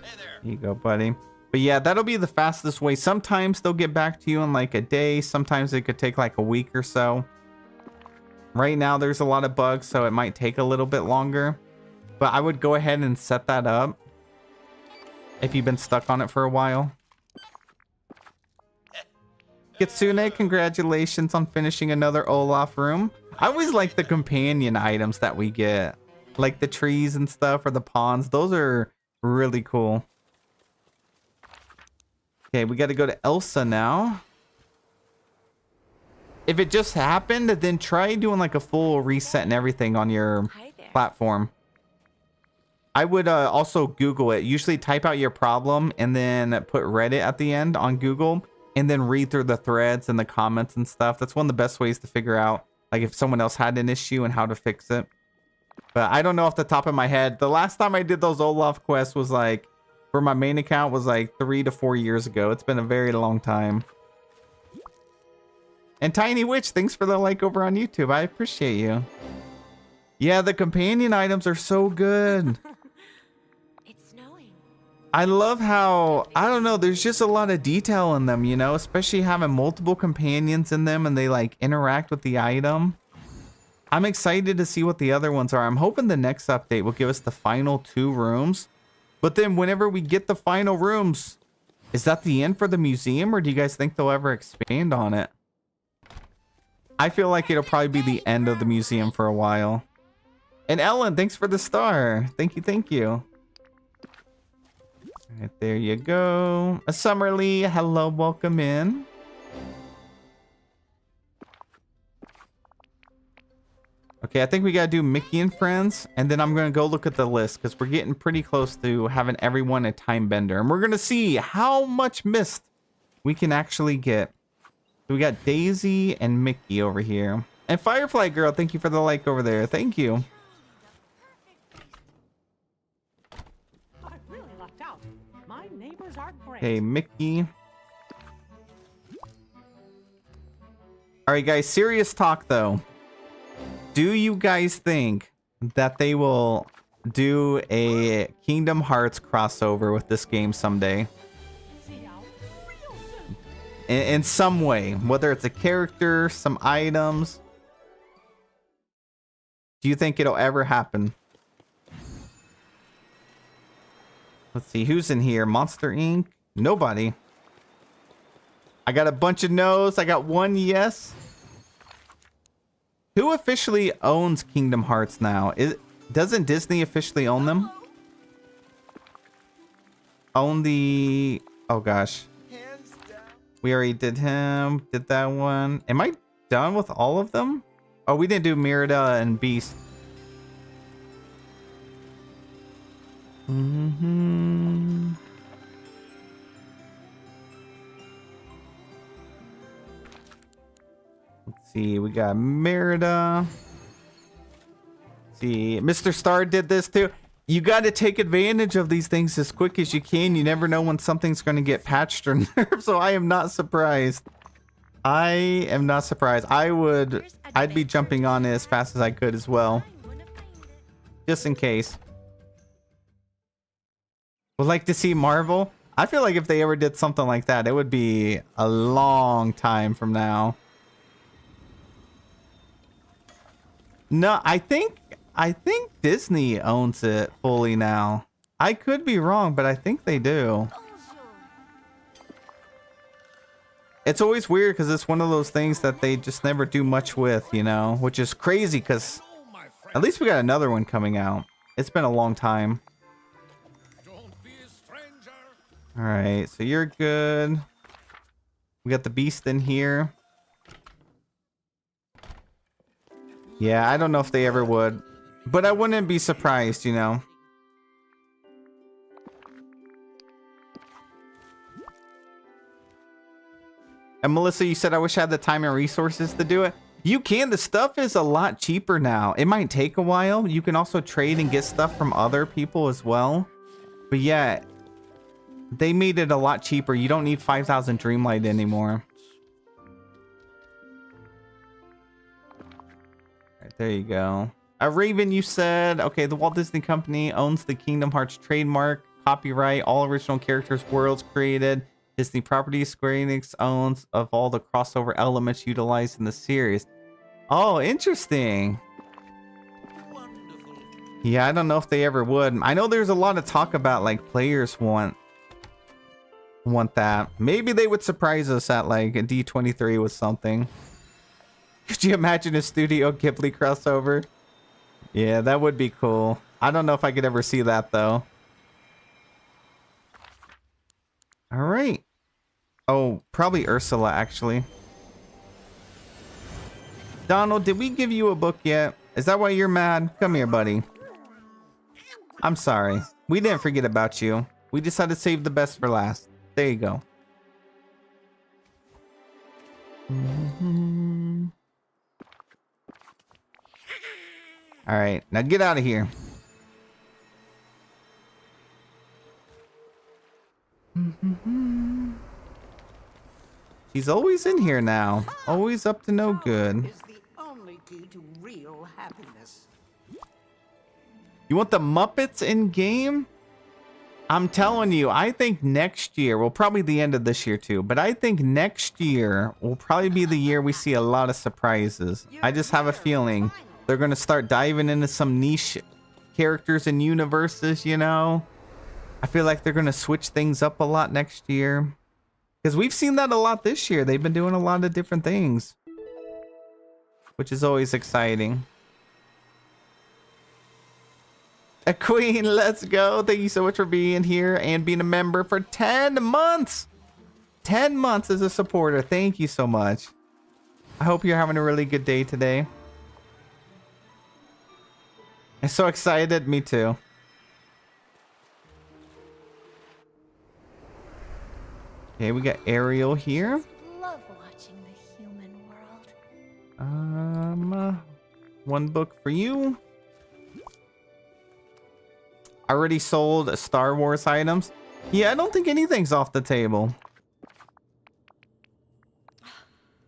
there. Here you go, buddy. But yeah, that'll be the fastest way. Sometimes they'll get back to you in like a day. Sometimes it could take like a week or so. Right now, there's a lot of bugs, so it might take a little bit longer. But I would go ahead and set that up if you've been stuck on it for a while. Kitsune, congratulations on finishing another Olaf room. I always like the companion items that we get. Like the trees and stuff or the ponds. Those are really cool. Okay, we got to go to Elsa now. If it just happened, then try doing like a full reset and everything on your platform. I would also Google it. Usually type out your problem and then put Reddit at the end on Google and then read through the threads and the comments and stuff. That's one of the best ways to figure out like if someone else had an issue and how to fix it. But I don't know off the top of my head. The last time I did those Olaf quests was like, for my main account, was like 3 to 4 years ago. It's been a very long time. And Tiny Witch, thanks for the like over on YouTube. I appreciate you. Yeah, the companion items are so good. It's snowing. I love how, I don't know, there's just a lot of detail in them, you know, especially having multiple companions in them and they like interact with the item. I'm excited to see what the other ones are. I'm hoping the next update will give us the final 2 rooms. But then whenever we get the final rooms, is that the end for the museum or do you guys think they'll ever expand on it? I feel like it'll probably be the end of the museum for a while. And Ellen, thanks for the star. Thank you, thank you. All right, there you go. Summerly, hello, welcome in. Okay, I think we gotta do Mickey and Friends, and then I'm gonna go look at the list because we're getting pretty close to having everyone a time bender, and we're gonna see how much mist we can actually get. So we got Daisy and Mickey over here, and Firefly Girl. Thank you for the like over there. Thank you. I really lucked out. My neighbors are great. Okay, Mickey. All right, guys. Serious talk though. Do you guys think that they will do a Kingdom Hearts crossover with this game someday? In some way, whether it's a character, some items. Do you think it'll ever happen? Let's see, who's in here? Monster Inc? Nobody. I got a bunch of no's. I got one yes. Who officially owns Kingdom Hearts now? Doesn't Disney officially own them? Own the... Oh gosh. We already did him. Did that one. Am I done with all of them? Oh, we didn't do Merida and Beast. Let's see, we got Merida. Let's see, Mr. Star did this too. You got to take advantage of these things as quick as you can. You never know when something's going to get patched or nerfed, so I am not surprised. I am not surprised. I'd be jumping on it as fast as I could as well. Just in case. Would like to see Marvel. I feel like if they ever did something like that, it would be a long time from now. No, I think Disney owns it fully now. I could be wrong, but I think they do. It's always weird because it's one of those things that they just never do much with, you know, which is crazy because at least we got another one coming out. It's been a long time. All right, so you're good. We got the Beast in here. Yeah, I don't know if they ever would, but I wouldn't be surprised, you know. And Melissa, you said I wish I had the time and resources to do it. You can. The stuff is a lot cheaper now. It might take a while. You can also trade and get stuff from other people as well. But yeah, they made it a lot cheaper. You don't need 5,000 Dreamlight anymore. Right, there you go. Raven, you said, okay, the Walt Disney Company owns the Kingdom Hearts trademark, copyright, all original characters, worlds created. Disney properties Square Enix owns of all the crossover elements utilized in the series. Oh, interesting. Yeah, I don't know if they ever would. I know there's a lot of talk about like players want that. Maybe they would surprise us at like a D23 with something. Could you imagine a Studio Ghibli crossover? Yeah, that would be cool. I don't know if I could ever see that though. All right. Oh, probably Ursula actually. Donald, did we give you a book yet? Is that why you're mad? Come here, buddy. I'm sorry. We didn't forget about you. We just had to save the best for last. There you go. All right, now get out of here. She's always in here now. Always up to no good. Is the only key to real happiness. You want the Muppets in game? I'm telling you, I think next year, well, probably the end of this year too, but I think next year will probably be the year we see a lot of surprises. I just have a feeling they're going to start diving into some niche characters and universes, you know? I feel like they're going to switch things up a lot next year. Because we've seen that a lot this year. They've been doing a lot of different things, which is always exciting. A queen, let's go. Thank you so much for being here and being a member for 10 months. 10 months as a supporter. Thank you so much. I hope you're having a really good day today. I'm so excited. Me too. Okay, we got Ariel here. Love watching the human world. One book for you. Already sold Star Wars items. Yeah, I don't think anything's off the table.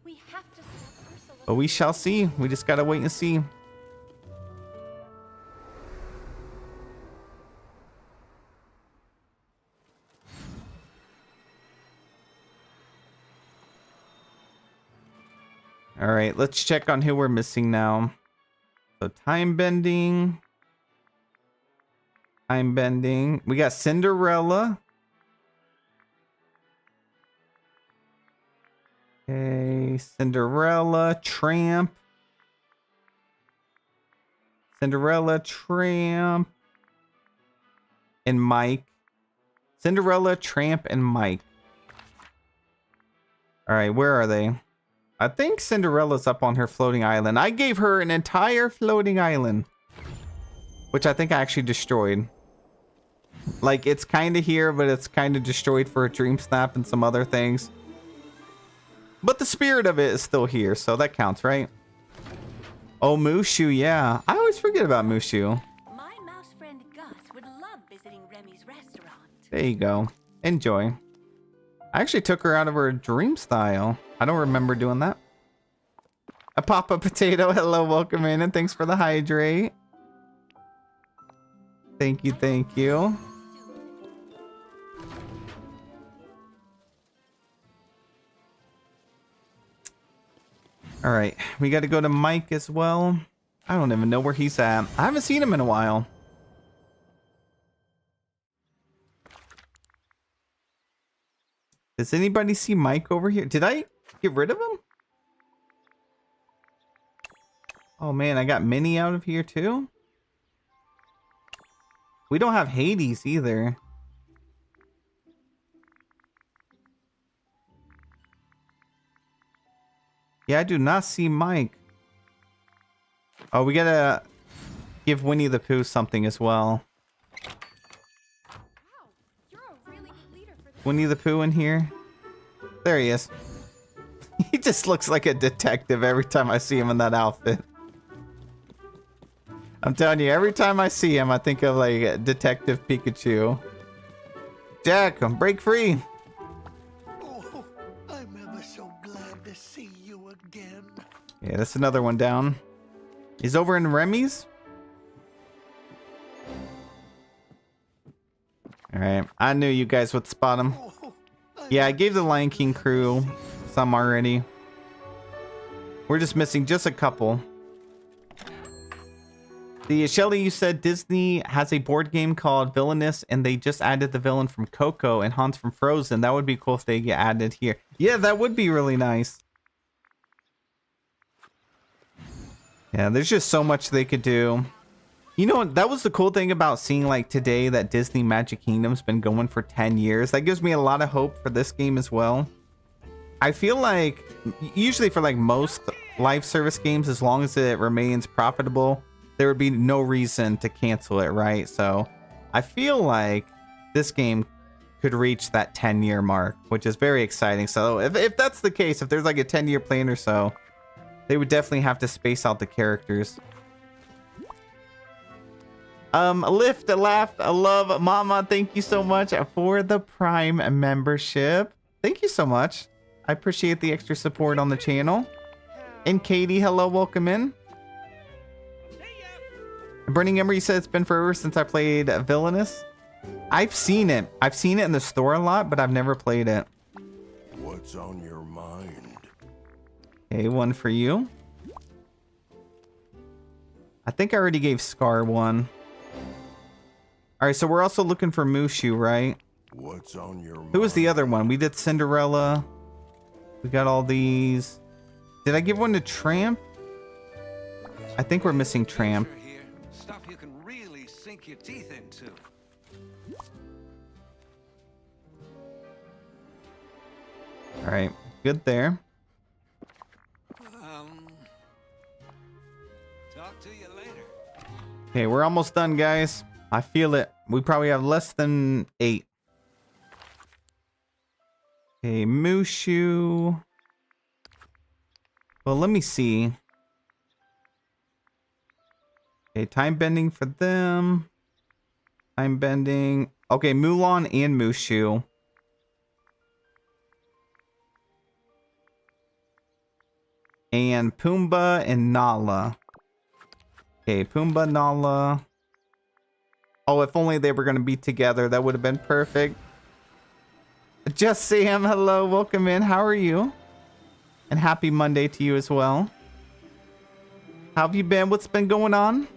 We have to stop Ursula. But we shall see. We just gotta wait and see. All right, let's check on who we're missing now. So time bending. Time bending. We got Cinderella. Okay, Cinderella, Tramp. Cinderella, Tramp. And Mike. Cinderella, Tramp, and Mike. All right, where are they? I think Cinderella's up on her floating island. I gave her an entire floating island, which I think I actually destroyed. Like, it's kind of here, but it's kind of destroyed for a dream snap and some other things. But the spirit of it is still here, so that counts, right? Oh, Mushu, yeah. I always forget about Mushu. My mouse friend Gus would love visiting Remy's restaurant. There you go. Enjoy. I actually took her out of her dream style. I don't remember doing that. A Papa Potato, hello, welcome in, and thanks for the hydrate. Thank you, thank you. All right, we got to go to Mike as well. I don't even know where he's at. I haven't seen him in a while. Does anybody see Mike over here? Did I get rid of him? Oh man, I got Minnie out of here too. We don't have Hades either. Yeah, I do not see Mike. Oh, we gotta give Winnie the Pooh something as well. Wow, you're a really good leader for this. Winnie the Pooh in here. There he is. He just looks like a detective every time I see him in that outfit. I'm telling you, every time I see him, I think of like Detective Pikachu. Jack, break free. Oh, I'm ever so glad to see you again. Yeah, that's another one down. He's over in Remy's. All right, I knew you guys would spot him. Yeah, I gave the Lion King crew some already. We're just missing just a couple. The Shelly, you said Disney has a board game called Villainous, and they just added the villain from Coco and Hans from Frozen. That would be cool if they get added here. Yeah, that would be really nice. Yeah, there's just so much they could do. You know, that was the cool thing about seeing like today that Disney Magic Kingdom's been going for 10 years. That gives me a lot of hope for this game as well. I feel like usually for like most live service games, as long as it remains profitable, there would be no reason to cancel it, right? So I feel like this game could reach that 10-year mark, which is very exciting. So if that's the case, if there's like a 10-year plan or so, they would definitely have to space out the characters. Lift, a laugh, a love, Mama. Thank you so much for the Prime membership. Thank you so much. I appreciate the extra support on the channel. And Katie, hello, welcome in. Burning Ember, you said it's been forever since I played Villainous. I've seen it. I've seen it in the store a lot, but I've never played it. What's on your mind? Okay, one for you. I think I already gave Scar one. All right, so we're also looking for Mushu, right? What's on your mind? Who was the other one? We did Cinderella. We got all these. Did I give one to Tramp? I think we're missing Tramp. Stuff you can really sink your teeth into. All right, good there. Talk to you later. Okay, we're almost done, guys. I feel it. We probably have less than 8. Okay, Mushu. Well, let me see. Okay, time bending for them. Time bending. Okay, Mulan and Mushu. And Pumbaa and Nala. Okay, Pumbaa, Nala. Oh, if only they were going to be together, that would have been perfect. Just Sam, hello, welcome in. How are you? And happy Monday to you as well. How have you been? What's been going on?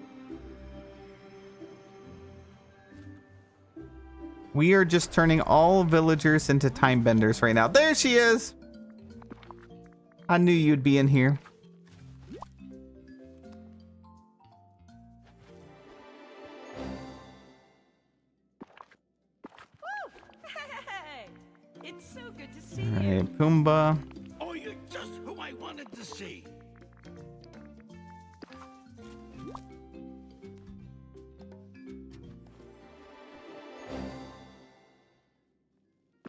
We are just turning all villagers into time benders right now. There she is. I knew you'd be in here. Hey, it's so good to see All you. right, Pumbaa. Oh, you're just who I wanted to see.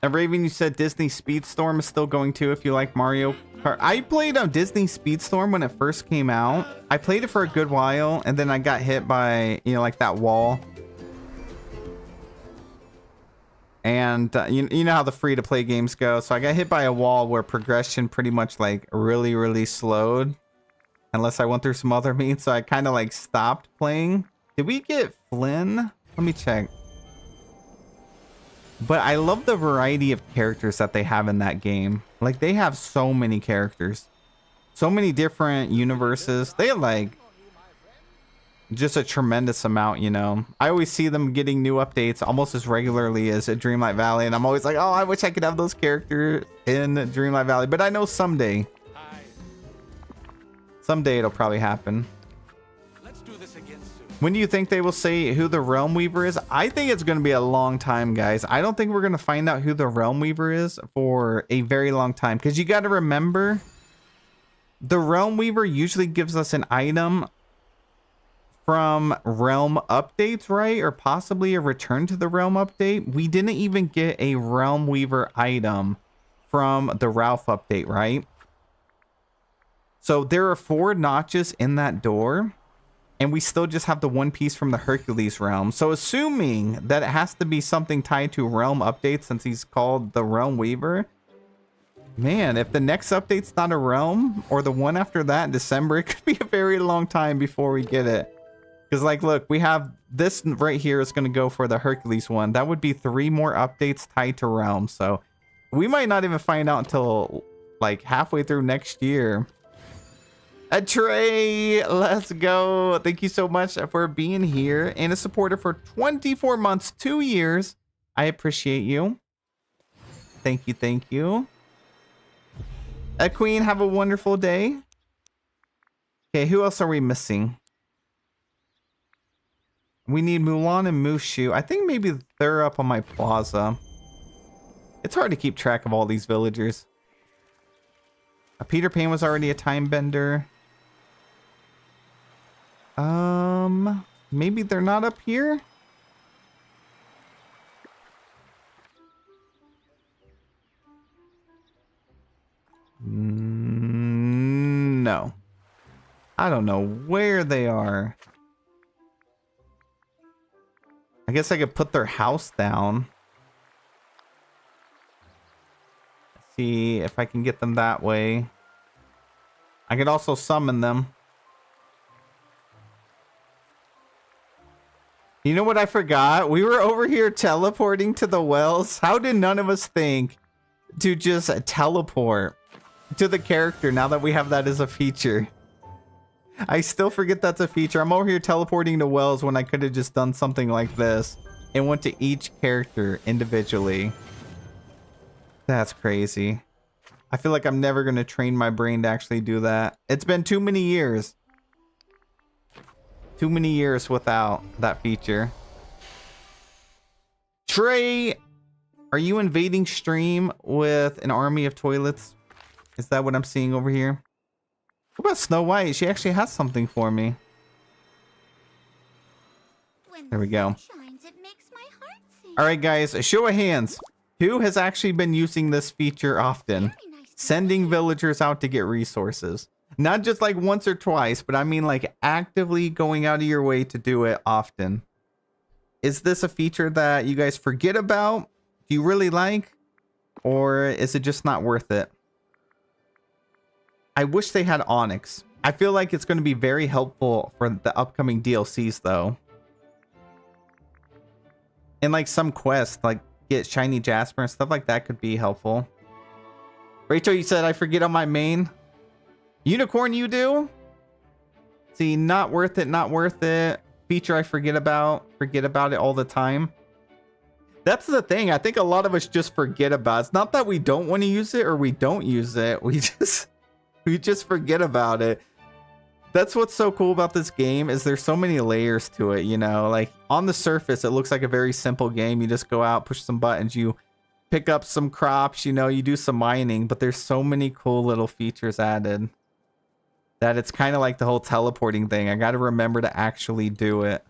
And Raven, you said Disney Speedstorm is still going too if you like Mario Kart. I played on Disney Speedstorm when it first came out. I played it for a good while, and then I got hit by, you know, like that wall. And you know how the free-to-play games go. So I got hit by a wall where progression pretty much like really slowed. Unless I went through some other means. So I kind of like stopped playing. Did we get Flynn? Let me check. But I love the variety of characters that they have in that game. Like, they have so many characters. So many different universes. They have, like, just a tremendous amount, you know. I always see them getting new updates almost as regularly as at Dreamlight Valley. And I'm always like, oh, I wish I could have those characters in Dreamlight Valley. But I know someday. Someday it'll probably happen. Let's do this again soon. When do you think they will say who the Realm Weaver is? I think it's going to be a long time, guys. I don't think we're going to find out who the Realm Weaver is for a very long time. Because you got to remember, the Realm Weaver usually gives us an item from Realm updates, right? Or possibly a Return to the Realm update. We didn't even get a Realm Weaver item from the Ralph update, right? So there are 4 notches in that door. And we still just have the one piece from the Hercules realm. So assuming that it has to be something tied to realm updates since he's called the Realm Weaver. Man, if the next update's not a realm or the one after that in December, it could be a very long time before we get it. Because like, look, we have this right here is going to go for the Hercules one. That would be 3 more updates tied to realm. So we might not even find out until like halfway through next year A Trey, let's go. Thank you so much for being here and a supporter for 24 months, 2 years. I appreciate you. Thank you, thank you. Queen, have a wonderful day. Okay, who else are we missing? We need Mulan and Mushu. I think maybe they're up on my plaza. It's hard to keep track of all these villagers. Peter Pan was already a time bender. Maybe they're not up here? No. I don't know where they are. I guess I could put their house down. See if I can get them that way. I could also summon them. You know what I forgot? We were over here teleporting to the wells. How did none of us think to just teleport to the character now that we have that as a feature? I still forget that's a feature. I'm over here teleporting to wells when I could have just done something like this and went to each character individually. That's crazy. I feel like I'm never going to train my brain to actually do that. It's been too many years. Too many years without that feature. Trey, are you invading stream with an army of toilets? Is that what I'm seeing over here? What about Snow White? She actually has something for me. There we go. All right, guys, a show of hands. Who has actually been using this feature often? Sending villagers out to get resources. Not just like once or twice, but I mean like actively going out of your way to do it often. Is this a feature that you guys forget about? Do you really like? Or is it just not worth it? I wish they had Onyx. I feel like it's going to be very helpful for the upcoming DLCs though. And like some quests, like get shiny Jasper and stuff like that could be helpful. Rachel, you said I forget on my main. Unicorn, you do? See, not worth it, not worth it. Feature I forget about it all the time. That's the thing. I think a lot of us just forget about it. It's not that we don't want to use it or we don't use it. We just forget about it. That's what's so cool about this game is there's so many layers to it, you know? Like on the surface, it looks like a very simple game. You just go out, push some buttons, you pick up some crops, you know, you do some mining, but there's so many cool little features added that it's kind of like the whole teleporting thing. I got to remember to actually do it.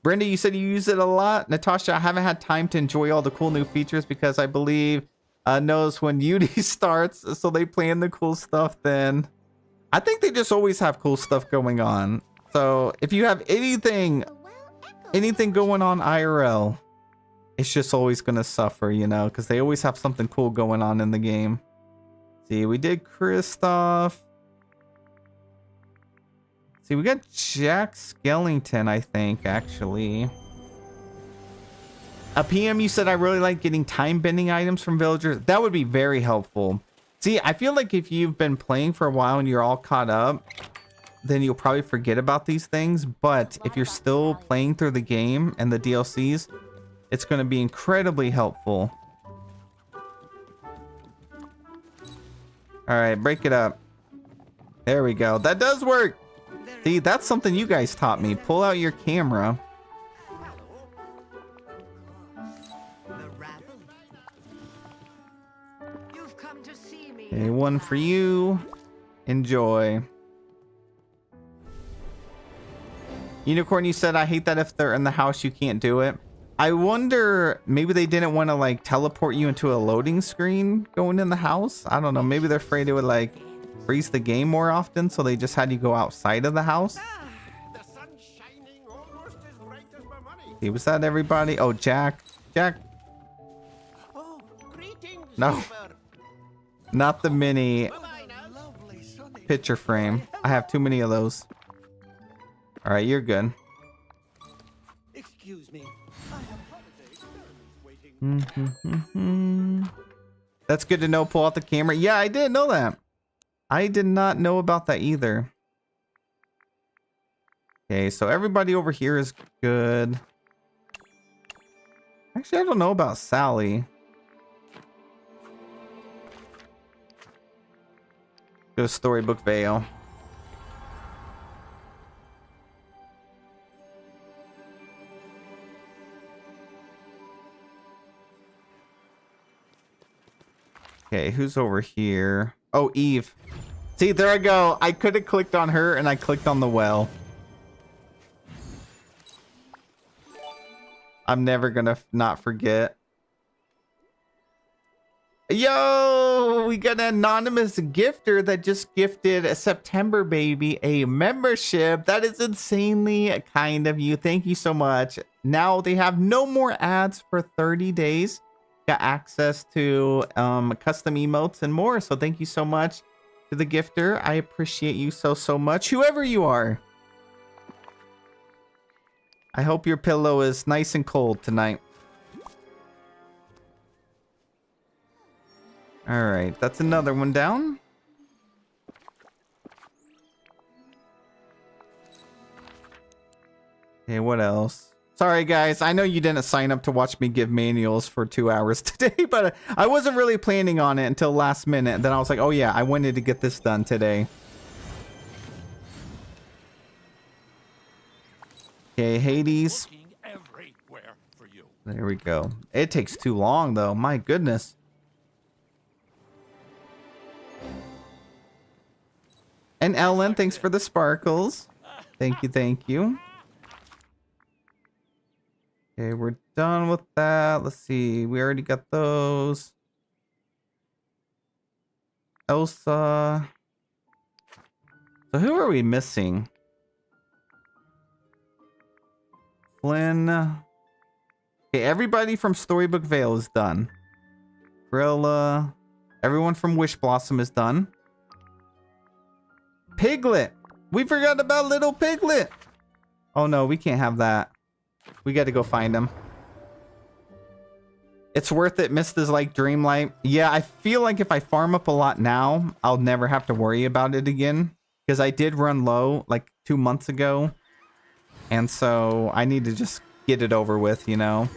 Brenda, you said you use it a lot. Natasha, I haven't had time to enjoy all the cool new features because I believe knows when UD starts, so they plan the cool stuff then. I think they just always have cool stuff going on. So if you have anything going on IRL, it's just always going to suffer, you know, because they always have something cool going on in the game. See, we did Kristoff. See, we got Jack Skellington, I think, actually. A PM, you said I really like getting time bending items from villagers. That would be very helpful. See, I feel like if you've been playing for a while and you're all caught up, then you'll probably forget about these things. But if you're still playing through the game and the DLCs, it's going to be incredibly helpful. All right, break it up. There we go. That does work. See, that's something you guys taught me. Pull out your camera. Okay, one for you. Enjoy. Unicorn, you said, I hate that if they're in the house, you can't do it. I wonder, maybe they didn't want to like teleport you into a loading screen going in the house. I don't know. Maybe they're afraid it would like freeze the game more often, so they just had you go outside of the house. The sun's shining almost as bright as my money. See, was that everybody? Oh, Jack. Oh, greetings, No. Silver. Not the mini Bye-bye now. Lovely sunny. picture frame. I have too many of those. All right, you're good. Excuse me. I have holiday service waiting. That's good to know. Pull out the camera. Yeah, I didn't know that. I did not know about that either. Okay, so everybody over here is good. Actually, I don't know about Sally. Go to Storybook Vale. Okay, who's over here? Oh, Eve. See, there I go. I could have clicked on her and I clicked on the well. I'm never gonna not forget. Yo, we got an anonymous gifter that just gifted a September baby a membership. That is insanely kind of you. Thank you so much. Now they have no more ads for 30 days. Got access to custom emotes and more. So thank you so much to the gifter. I appreciate you so much, whoever you are. I hope your pillow is nice and cold tonight. All right, that's another one down. Okay, what else? Sorry, guys. I know you didn't sign up to watch me give manuals for 2 hours today, but I wasn't really planning on it until last minute. Then I was like, oh yeah, I wanted to get this done today. Okay, Hades. Looking everywhere for you. There we go. It takes too long, though. My goodness. And Ellen, thanks for the sparkles. Thank you, thank you. Okay, we're done with that. Let's see. We already got those. Elsa. So who are we missing? Flynn. Okay, everybody from Storybook Vale is done. Grilla. Everyone from Wish Blossom is done. Piglet. We forgot about little Piglet. Oh no, we can't have that. We got to go find him. It's worth it. Mist is like Dreamlight. Yeah, I feel like if I farm up a lot now, I'll never have to worry about it again. Because I did run low like 2 months ago. And so I need to just get it over with, you know.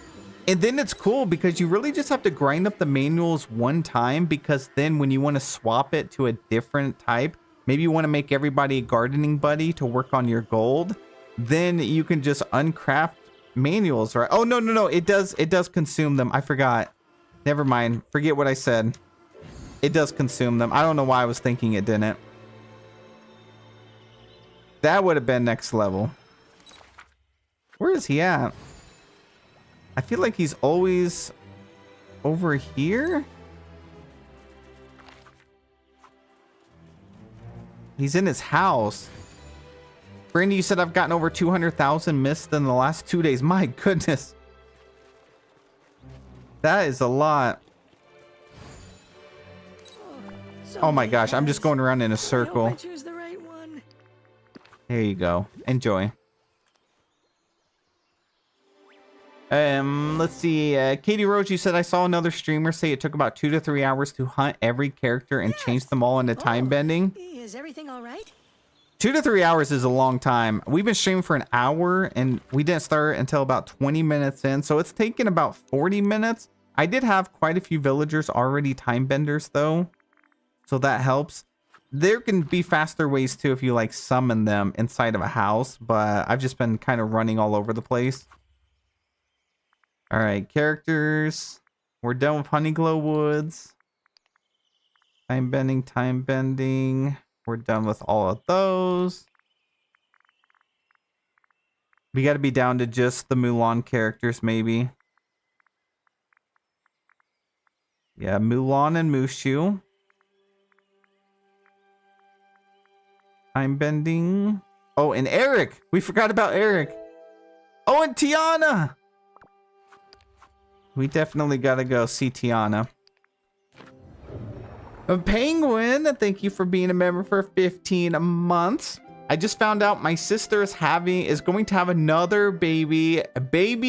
And then it's cool because you really just have to grind up the manuals one time. Because then when you want to swap it to a different type, maybe you want to make everybody a gardening buddy to work on your gold, then you can just uncraft manuals, right? Oh, no. It does consume them. I forgot. Never mind. Forget what I said. It does consume them. I don't know why I was thinking it didn't. That would have been next level. Where is he at? I feel like he's always over here. He's in his house. Brandy, you said I've gotten over 200,000 missed in the last 2 days. My goodness. That is a lot. Oh my gosh, I'm just going around in a circle. I choose the right one. There you go. Enjoy. Let's see. Katie Rose, you said I saw another streamer say it took about 2 to 3 hours to hunt every character and change them all into time bending. Is everything all right? 2 to 3 hours is a long time. We've been streaming for an hour and we didn't start until about 20 minutes in. So it's taken about 40 minutes. I did have quite a few villagers already time benders though. So that helps. There can be faster ways too if you like summon them inside of a house. But I've just been kind of running all over the place. All right, characters. We're done with Honeyglow Woods. Time bending. We're done with all of those. We got to be down to just the Mulan characters, maybe. Yeah, Mulan and Mushu. Time bending. Oh, and Eric. We forgot about Eric. Oh, and Tiana. We definitely got to go see Tiana. Penguin, thank you for being a member for 15 months. I just found out my sister is going to have another baby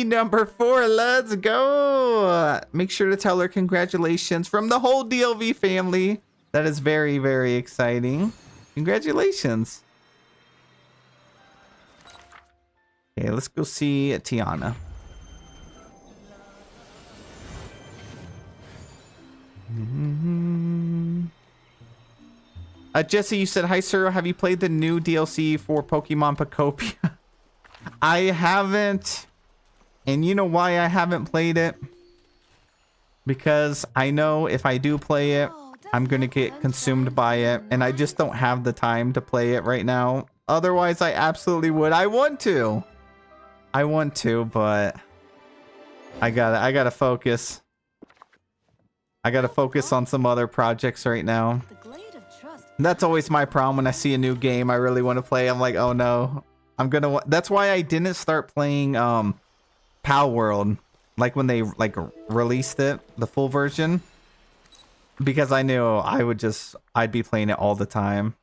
number 4. Let's go. Make sure to tell her congratulations from the whole DLV family. That is very, very exciting. Congratulations. Okay, let's go see Tiana. Jesse, you said, hi, sir. Have you played the new DLC for Pokemon Pocopia? I haven't. And you know why I haven't played it? Because I know if I do play it, I'm going to get consumed by it. And I just don't have the time to play it right now. Otherwise, I absolutely would. I want to, but I gotta focus. I gotta focus on some other projects right now. And that's always my problem when I see a new game I really want to play. I'm like, oh no, that's why I didn't start playing Pal World, like when they released it, the full version, because I knew I'd be playing it all the time.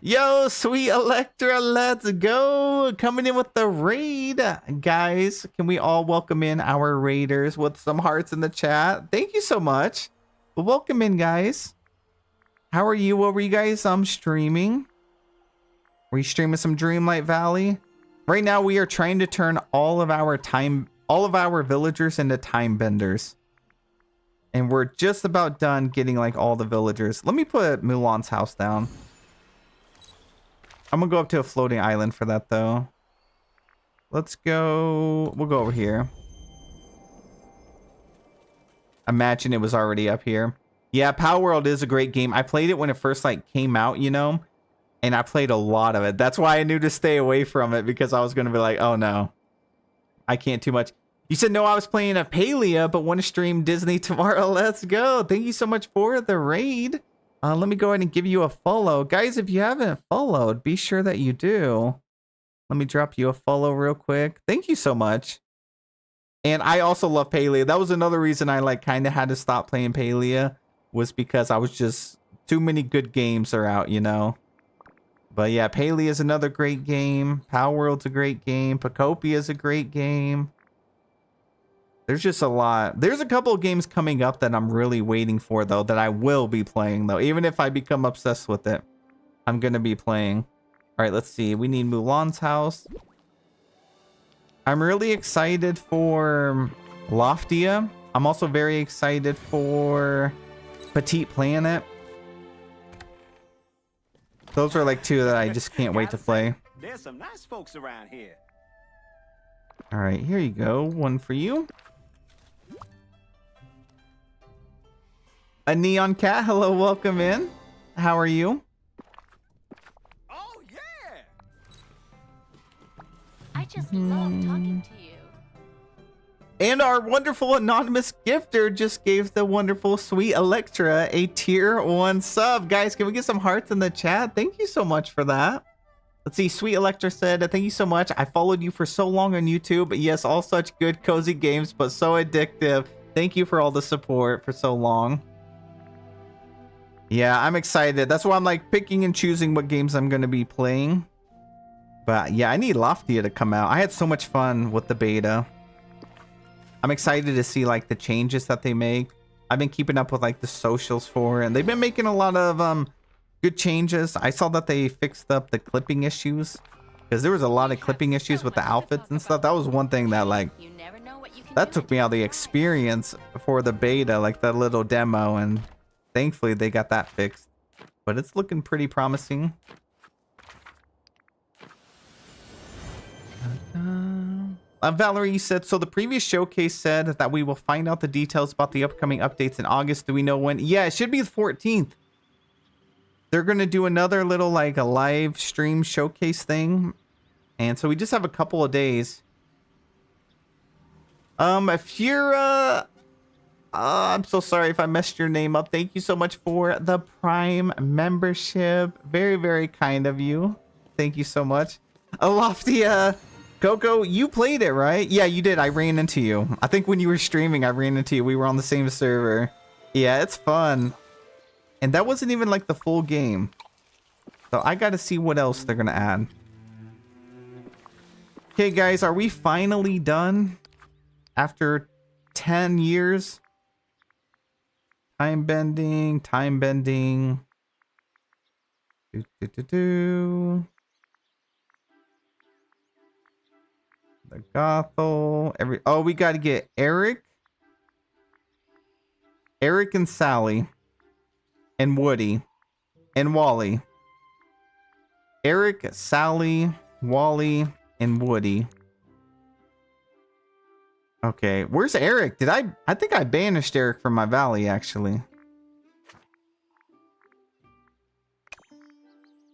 Yo, sweet Electra, let's go. Coming in with the raid. Guys, can we all welcome in our raiders with some hearts in the chat? Thank you so much. Well, welcome in, guys. How are you? What were you guys streaming? Were you streaming some Dreamlight Valley? Right now, we are trying to turn all of our villagers into time benders. And we're just about done getting like all the villagers. Let me put Mulan's house down. I'm gonna go up to a floating island for that though. Let's go. We'll go over here. Imagine it was already up here. Yeah, Power World is a great game. I played it when it first came out, you know, and I played a lot of it. That's why I knew to stay away from it, because I was gonna be like, oh no, I can't too much. You said no, I was playing a Palia, but want to stream Disney tomorrow. Let's go. Thank you so much for the raid. Let me go ahead and give you a follow. Guys, if you haven't followed, be sure that you do. Let me drop you a follow real quick. Thank you so much. And I also love Palia. That was another reason I kind of had to stop playing Palia, was because I was just too many good games are out, you know. But yeah, Palia is another great game. Power World's a great game. Pocopia is a great game. There's just a lot. There's a couple of games coming up that I'm really waiting for, though, that I will be playing, though. Even if I become obsessed with it, I'm going to be playing. All right, let's see. We need Mulan's house. I'm really excited for Loftia. I'm also very excited for Petite Planet. Those are like two that I just can't wait to play. There's some nice folks around here. All right, here you go. One for you. A Neon Cat, hello, welcome in. How are you? Oh, yeah! I just love talking to you. And our wonderful anonymous gifter just gave the wonderful sweet Electra a tier 1 sub. Guys, can we get some hearts in the chat? Thank you so much for that. Let's see, sweet Electra said, thank you so much. I followed you for so long on YouTube. Yes, all such good, cozy games, but so addictive. Thank you for all the support for so long. Yeah, I'm excited. That's why I'm picking and choosing what games I'm going to be playing. But yeah, I need Loftia to come out. I had so much fun with the beta. I'm excited to see the changes that they make. I've been keeping up with the socials for it, and they've been making a lot of good changes. I saw that they fixed up the clipping issues, because there was a lot of clipping issues with the outfits and stuff. That was one thing that that took me out of the experience for the beta, that little demo, and thankfully they got that fixed. But it's looking pretty promising. Valerie said, so the previous showcase said that we will find out the details about the upcoming updates in August. Do we know when? Yeah, it should be the 14th. They're going to do another little a live stream showcase thing. And so we just have a couple of days. If you're I'm so sorry if I messed your name up. Thank you so much for the Prime membership. Very, very kind of you. Thank you so much. Loftia, Coco, you played it, right? Yeah, you did. I ran into you. I think when you were streaming, I ran into you. We were on the same server. Yeah, it's fun. And that wasn't even the full game. So I got to see what else they're going to add. Okay, guys, are we finally done? After 10 years? Time bending, time bending. Do, do, do, do. The Gothel. Oh, we got to get Eric and Sally and Woody and Wally. Eric, Sally, Wally, and Woody. Okay, where's Eric? I think I banished Eric from my valley, actually.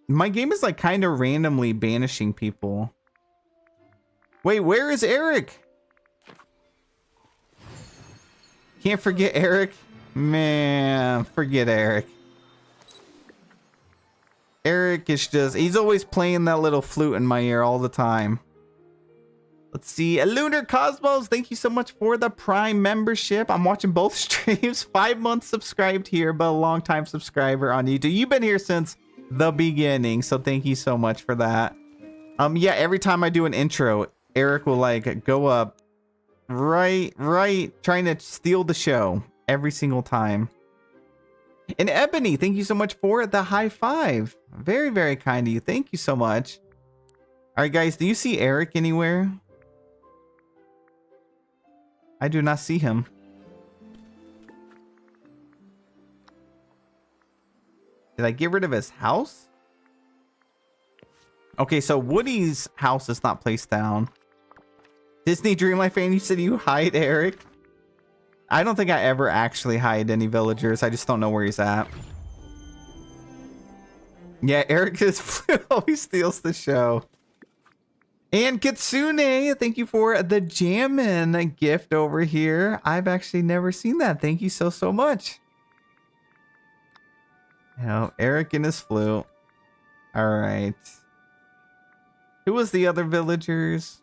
My game is like kind of randomly banishing people. Wait, where is Eric? Can't forget Eric. Man, forget Eric. Eric is just, he's always playing that little flute in my ear all the time. Let's see. Lunar Cosmos, thank you so much for the Prime membership. I'm watching both streams. 5 months subscribed here, but a long time subscriber on YouTube. You've been here since the beginning, so thank you so much for that. Yeah, every time I do an intro, Eric will like go up right, trying to steal the show every single time. And Ebony, thank you so much for the high five. Very, very kind of you. Thank you so much. All right, guys, do you see Eric anywhere? I do not see him. Did I get rid of his house? Okay, so Woody's house is not placed down. Disney Dreamlight fan, you said you hide Eric? I don't think I ever actually hide any villagers. I just don't know where he's at. Yeah, Eric is always steals the show. And Kitsune, thank you for the Jammin' gift over here. I've actually never seen that. Thank you so much. Now, Eric and his flute. All right. Who was the other villagers?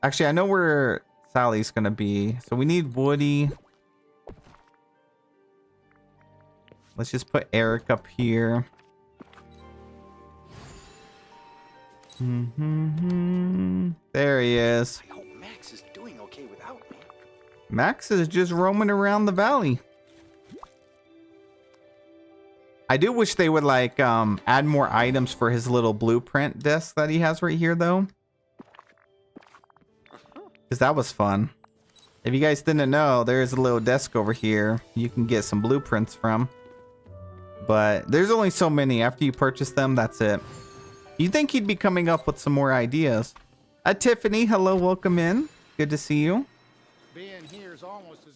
Actually, I know where Sally's gonna be. So we need Woody. Let's just put Eric up here. There he is. I hope Max is doing okay without me. Max is just roaming around the valley. I do wish they would like add more items for his little blueprint desk that he has right here though. Because that was fun. If you guys didn't know, there's a little desk over here you can get some blueprints from. But there's only so many. After you purchase them, that's it. You'd think he'd be coming up with some more ideas. Tiffany, hello, welcome in. Good to see you. Being here is almost as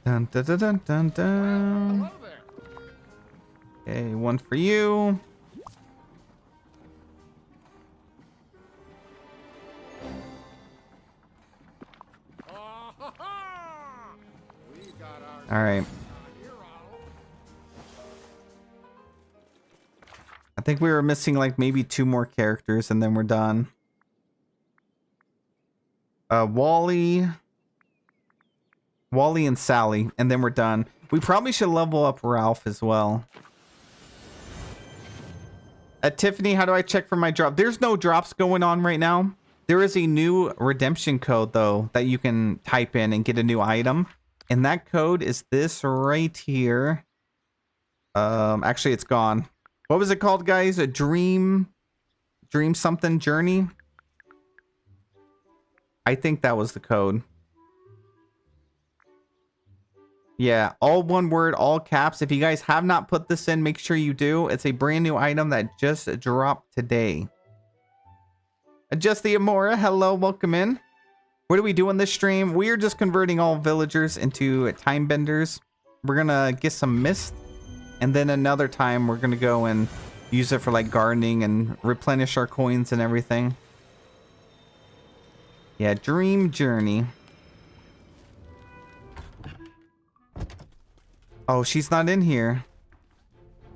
Dun, dun, dun, dun, dun, dun. hello there. Okay, one for you. We got our All right. hero. I think we were missing like maybe 2 more characters and then we're done. Wally and Sally, and then we're done. We probably should level up Ralph as well. Tiffany, how do I check for my drop? There's no drops going on right now. There is a new redemption code though that you can type in and get a new item. And that code is this right here. Actually it's gone. What was it called, guys? A dream something journey? I think that was the code. Yeah, all one word, all caps. If you guys have not put this in, make sure you do. It's a brand new item that just dropped today. Just the Amora, hello, welcome in. What are we doing this stream? We are just converting all villagers into time benders. We're gonna get some mist, and then another time we're gonna go and use it for like gardening and replenish our coins and everything. Yeah, dream journey. Oh, she's not in here.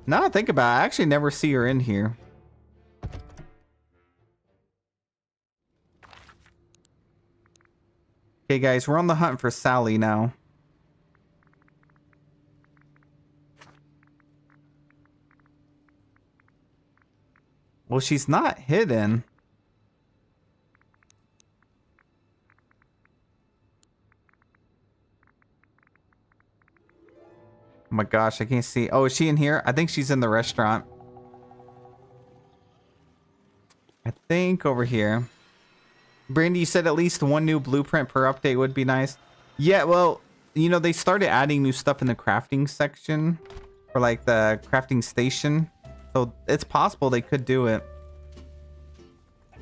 Now I think about it, I actually never see her in here. Okay, guys, we're on the hunt for Sally now. Well, she's not hidden. my gosh, I can't see. Oh, is she in here? I think she's in the restaurant. I think over here. Brandy, you said at least one new blueprint per update would be nice. Yeah, well, you know, they started adding new stuff in the crafting section for like the crafting station. So it's possible they could do it. I'm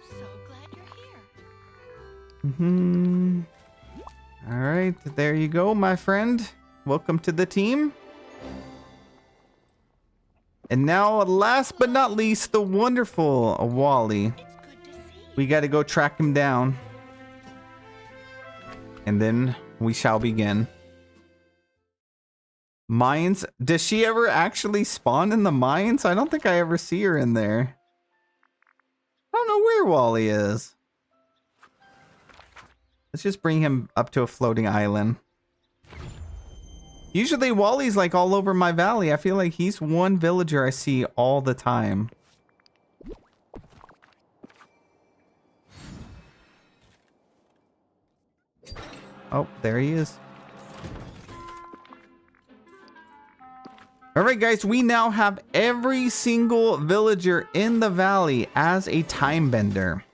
so glad you're here. All right, there you go, my friend. Welcome to the team. And now, last but not least, the wonderful Wally. It's good to see you. We got to go track him down. And then we shall begin. Mines? Does she ever actually spawn in the mines? I don't think I ever see her in there. I don't know where Wally is. Let's just bring him up to a floating island. Usually Wally's like all over my valley. I feel like he's one villager I see all the time. Oh, there he is. All right, guys, we now have every single villager in the valley as a time bender.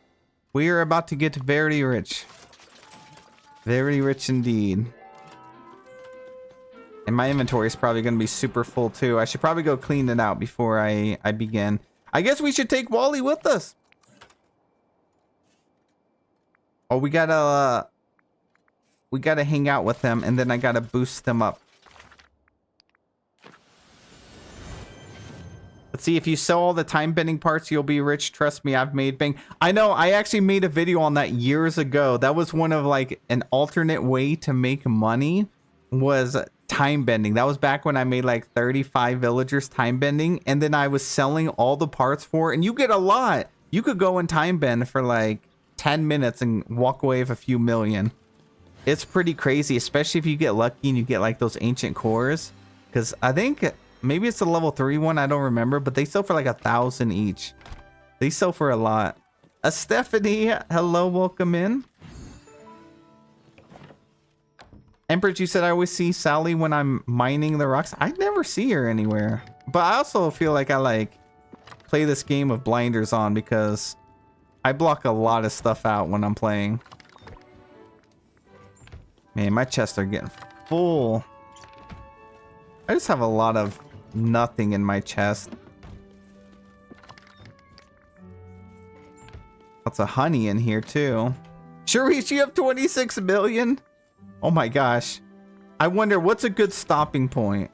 We are about to get very rich. Very rich indeed. And my inventory is probably going to be super full too. I should probably go clean it out before I begin. I guess we should take Wally with us. Oh, we gotta hang out with him, and then I gotta boost them up. Let's see, if you sell all the time bending parts, you'll be rich. Trust me, I've made bang. I know, I actually made a video on that years ago. That was one of like an alternate way to make money, was time bending. That was back when I made like 35 villagers time bending, and then I was selling all the parts for it, and you get a lot. You could go and time bend for like 10 minutes and walk away with a few million. It's pretty crazy, especially if you get lucky and you get like those ancient cores, because I think maybe it's the level 3 one, I don't remember, but they sell for like 1,000 each. They sell for a lot. Stephanie, hello, welcome in. Empress, you said I always see Sally when I'm mining the rocks. I never see her anywhere. But I also feel like I like play this game with blinders on, because I block a lot of stuff out when I'm playing. Man, my chests are getting full. I just have a lot of nothing in my chest. Lots of honey in here too. Sharice, you have 26 million? Oh my gosh. I wonder what's a good stopping point.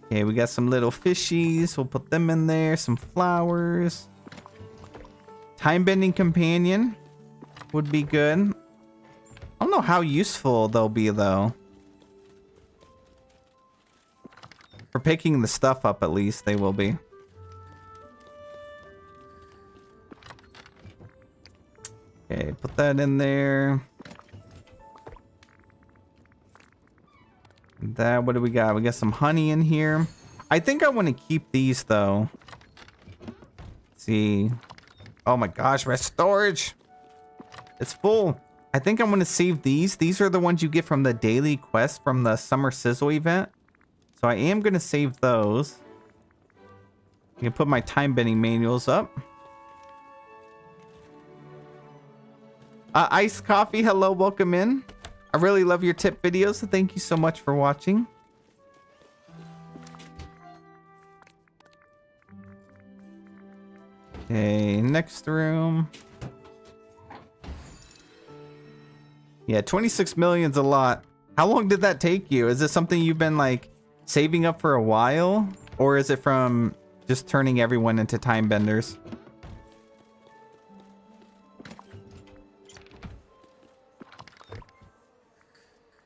Okay, we got some little fishies. We'll put them in there. Some flowers. Time bending companion would be good. I don't know how useful they'll be though. For picking the stuff up, at least they will be. Okay, put that in there. That, what do we got? We got some honey in here. I think I want to keep these though. Let's see. Oh my gosh, my storage. It's full. I think I'm going to save these. These are the ones you get from the daily quest from the Summer Sizzle event. So I am going to save those. I can put my time bending manuals up. Iced Coffee, hello, welcome in. I really love your tip videos, so thank you so much for watching. Okay, next room. Yeah, 26 million's a lot. How long did that take you? Is this something you've been like saving up for a while? Or is it from just turning everyone into time benders?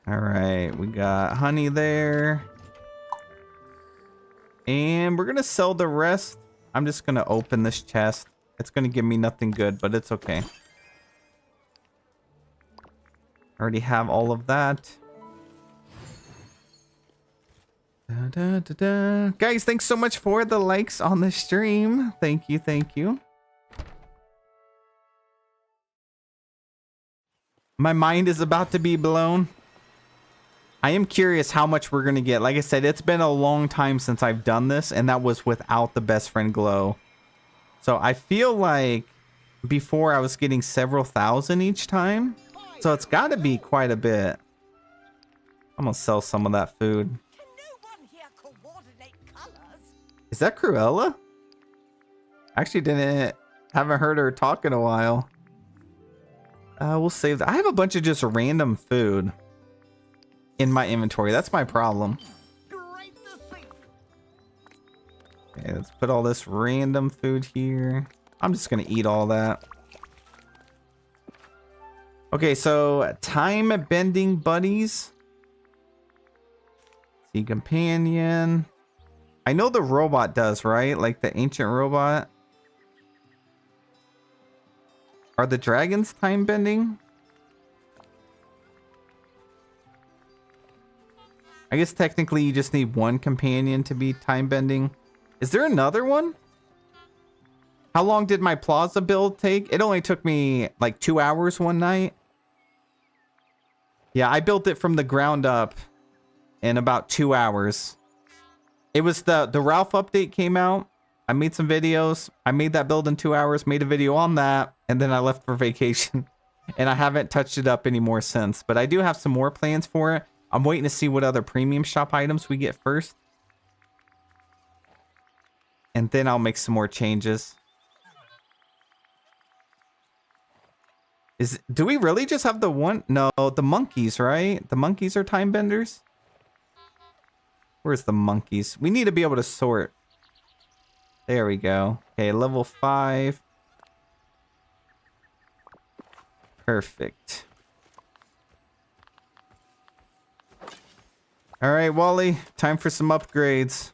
All right, we got honey there. And we're gonna sell the rest. I'm just gonna open this chest. It's gonna give me nothing good, but it's okay. Already have all of that. Da, da, da, da. Guys, thanks so much for the likes on the stream. Thank you, thank you. My mind is about to be blown. I am curious how much we're going to get. Like I said, it's been a long time since I've done this, and that was without the best friend glow. So I feel like before I was getting several thousand each time. So it's got to be quite a bit. I'm going to sell some of that food. Can no one here coordinate colors? Is that Cruella? Actually haven't heard her talk in a while. We'll save that. I have a bunch of just random food in my inventory. That's my problem. Great to see. Okay, let's put all this random food here. I'm just gonna eat all that. Okay, so time bending buddies. See, companion. I know the robot does, right? Like the ancient robot. Are the dragons time bending? I guess technically you just need one companion to be time bending. Is there another one? How long did my plaza build take? It only took me like 2 hours one night. Yeah, I built it from the ground up in about 2 hours. It was the Ralph update came out. I made some videos. I made that build in 2 hours, made a video on that, and then I left for vacation. And I haven't touched it up anymore since. But I do have some more plans for it. I'm waiting to see what other premium shop items we get first. And then I'll make some more changes. Do we really just have the one? No, the monkeys, right? The monkeys are time benders. Where's the monkeys? We need to be able to sort. There we go. Okay, level 5. Perfect. All right, Wally, time for some upgrades.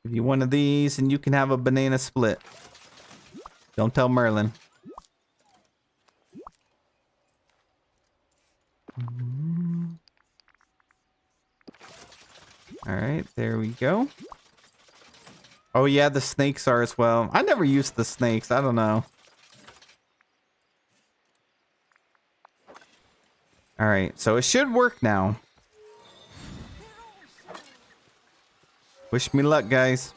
Give you one of these and you can have a banana split. Don't tell Merlin. All right, there we go. Oh yeah, the snakes are as well. I never used the snakes. I don't know. All right, so it should work now. Wish me luck, guys.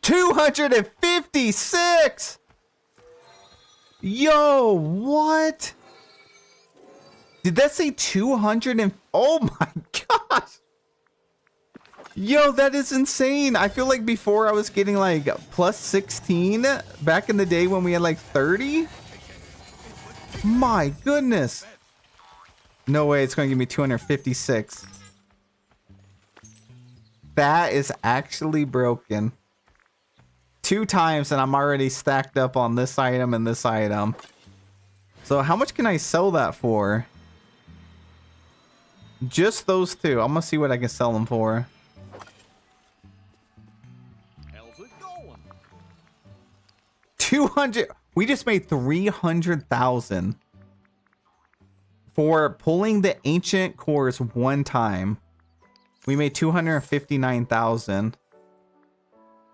$256. Yo, what? Did that say 200 and oh my gosh. Yo, that is insane. I feel like before I was getting like plus 16 back in the day when we had like 30. My goodness. No way it's going to give me 256. That is actually broken. 2 times and I'm already stacked up on this item and this item. So how much can I sell that for? Just those 2. I'm going to see what I can sell them for. How's it going? 200. We just made 300,000 for pulling the ancient cores one time. We made 259,000.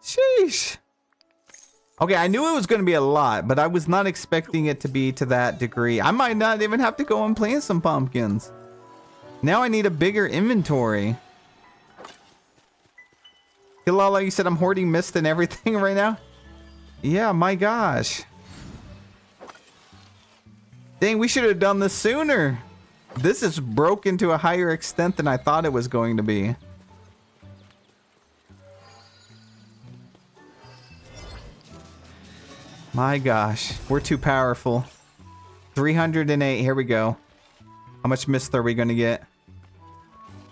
Sheesh. Okay, I knew it was going to be a lot, but I was not expecting it to be to that degree. I might not even have to go and plant some pumpkins. Now I need a bigger inventory. Hilala, you said I'm hoarding mist and everything right now? Yeah, my gosh. Dang, we should have done this sooner. This is broken to a higher extent than I thought it was going to be. My gosh, we're too powerful. 308, here we go. How much mist are we gonna get?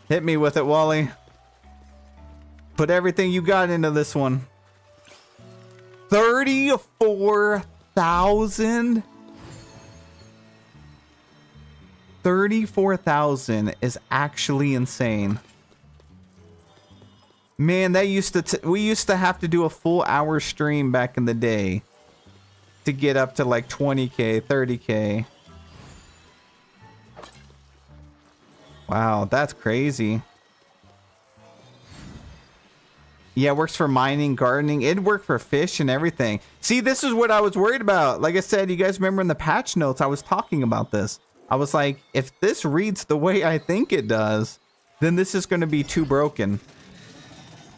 Hit me with it, Wally. Put everything you got into this one. 34,000? 34,000 is actually insane. Man, that used to we used to have to do a full hour stream back in the day to get up to like 20k, 30k. Wow, that's crazy. Yeah, it works for mining, gardening. It'd work for fish and everything. See, this is what I was worried about. Like I said, you guys remember in the patch notes, I was talking about this. I was like, if this reads the way I think it does, then this is going to be too broken.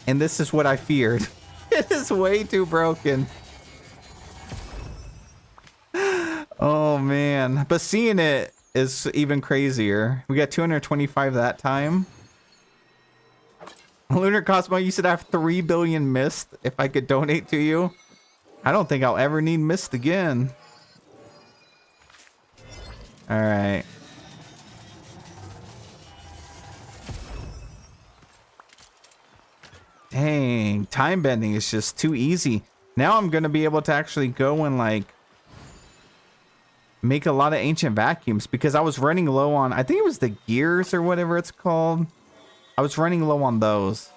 And this is what I feared. It is way too broken. Oh, man. But seeing it is even crazier. We got 225 that time. Lunar Cosmo, you said I have 3 billion mist if I could donate to you. I don't think I'll ever need mist again. All right. Dang, time bending is just too easy. Now I'm going to be able to actually go and like make a lot of ancient vacuums because I was running low on, I think it was the gears or whatever it's called. I was running low on those.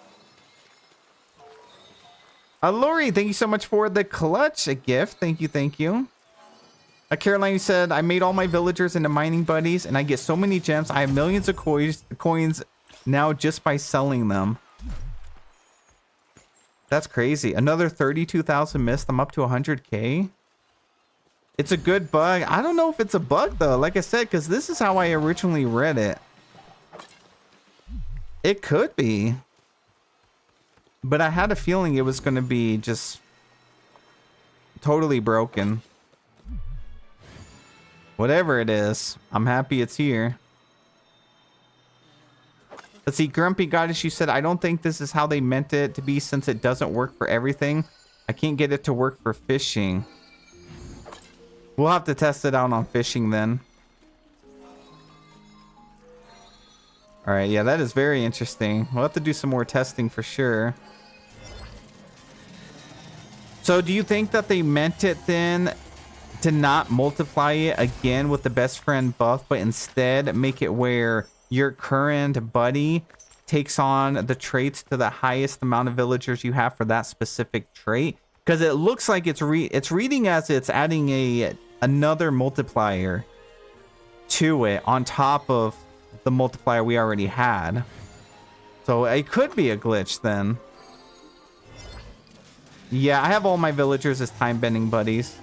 Lori, thank you so much for the clutch, a gift. Thank you, thank you. Caroline said, I made all my villagers into mining buddies and I get so many gems. I have millions of coins now just by selling them. That's crazy. Another 32,000 mist. I'm up to 100k. It's a good bug. I don't know if it's a bug though. Like I said, because this is how I originally read it. It could be. But I had a feeling it was going to be just totally broken. Whatever it is, I'm happy it's here. Let's see, Grumpy Goddess, you said, I don't think this is how they meant it to be since it doesn't work for everything. I can't get it to work for fishing. We'll have to test it out on fishing then. All right, yeah, that is very interesting. We'll have to do some more testing for sure. So do you think that they meant it then to not multiply it again with the best friend buff, but instead make it where your current buddy takes on the traits to the highest amount of villagers you have for that specific trait? Because it looks like it's reading as it's adding another multiplier to it on top of the multiplier we already had. So it could be a glitch then. Yeah, I have all my villagers as time bending buddies.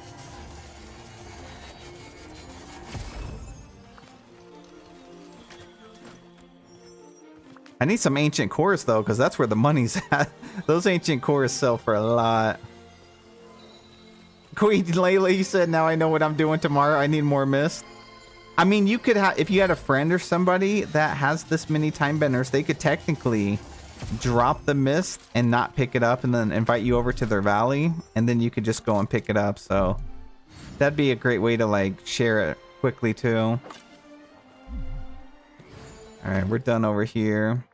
I need some ancient cores though, because that's where the money's at. Those ancient cores sell for a lot. Queen Layla, you said, now I know what I'm doing tomorrow. I need more mist. I mean, you could have, if you had a friend or somebody that has this many time benders, they could technically drop the mist and not pick it up and then invite you over to their valley. And then you could just go and pick it up. So that'd be a great way to like share it quickly too. All right, we're done over here.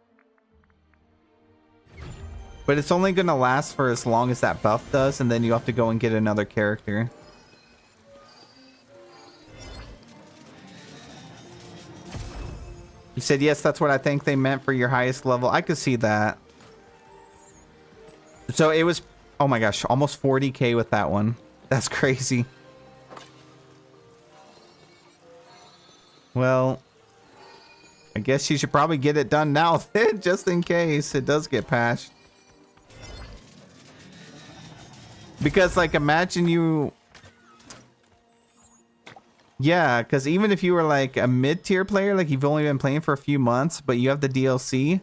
But it's only going to last for as long as that buff does, and then you have to go and get another character. You said, yes, that's what I think they meant for your highest level. I could see that. So it was, oh my gosh, almost 40k with that one. That's crazy. Well, I guess you should probably get it done now, just in case it does get patched. Because, like, imagine you... Yeah, because even if you were, like, a mid-tier player, like, you've only been playing for a few months, but you have the DLC,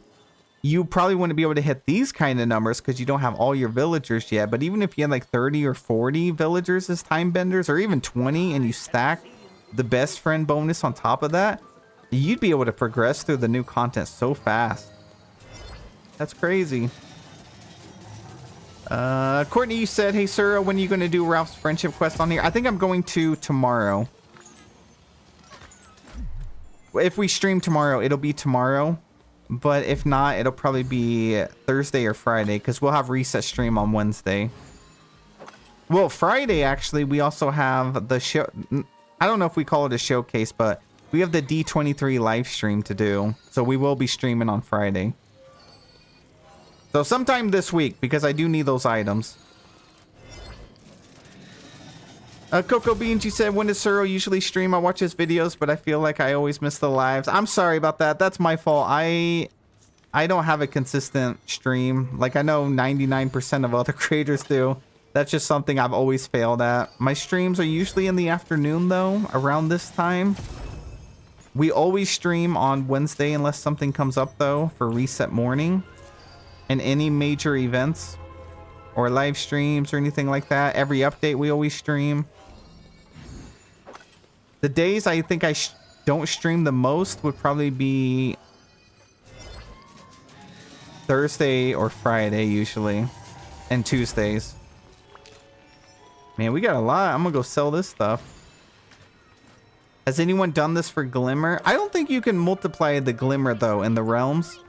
you probably wouldn't be able to hit these kind of numbers because you don't have all your villagers yet. But even if you had, like, 30 or 40 villagers as time benders, or even 20, and you stack the best friend bonus on top of that, you'd be able to progress through the new content so fast. That's crazy. Courtney, you said, hey, sir, when are you going to do Ralph's friendship quest on here? I think I'm going to tomorrow. If we stream tomorrow, it'll be tomorrow. But if not, it'll probably be Thursday or Friday, because we'll have reset stream on Wednesday. Well, Friday, actually, we also have the show. I don't know if we call it a showcase, but we have the D23 live stream to do. So we will be streaming on Friday. So sometime this week, because I do need those items. Coco Beans, you said, when does Suro usually stream? I watch his videos, but I feel like I always miss the lives. I'm sorry about that. That's my fault. I don't have a consistent stream. Like I know 99% of other creators do. That's just something I've always failed at. My streams are usually in the afternoon though, around this time. We always stream on Wednesday unless something comes up though for reset morning. And any major events or live streams or anything like that. Every update we always stream. The days I think I don't stream the most would probably be Thursday or Friday usually, and Tuesdays. Man, we got a lot. I'm gonna go sell this stuff. Has anyone done this for Glimmer? I don't think you can multiply the Glimmer though in the realms.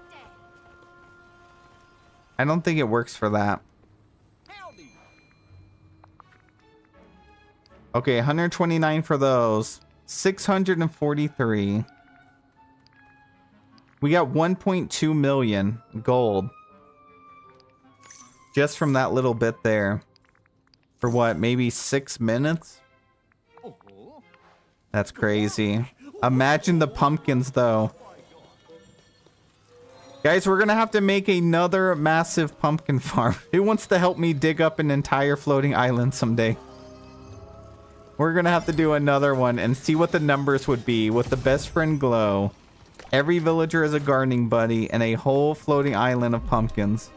I don't think it works for that. Okay, 129 for those. 643. We got 1.2 million gold. Just from that little bit there. For what, maybe 6 minutes? That's crazy. Imagine the pumpkins though. Guys, we're gonna have to make another massive pumpkin farm. Who wants to help me dig up an entire floating island someday? We're gonna have to do another one and see what the numbers would be with the best friend glow. Every villager is a gardening buddy and a whole floating island of pumpkins.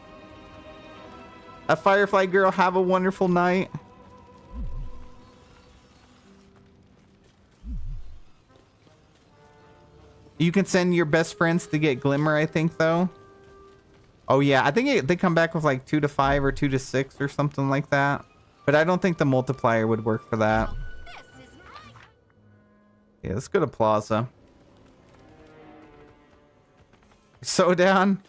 A Firefly girl, have a wonderful night. You can send your best friends to get Glimmer, I think, though. Oh, yeah. I think they come back with like 2 to 5 or 2 to 6 or something like that. But I don't think the multiplier would work for that. Yeah, let's go to Plaza. So down.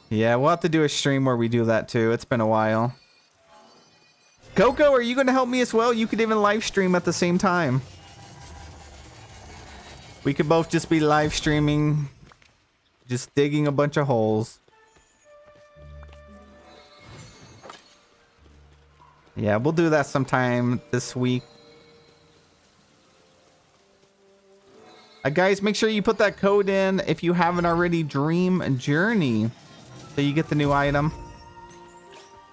Yeah, we'll have to do a stream where we do that too. It's been a while. Coco, are you going to help me as well? You could even live stream at the same time. We could both just be live streaming, just digging a bunch of holes. Yeah, we'll do that sometime this week. Guys, make sure you put that code in if you haven't already. Dream Journey, so you get the new item.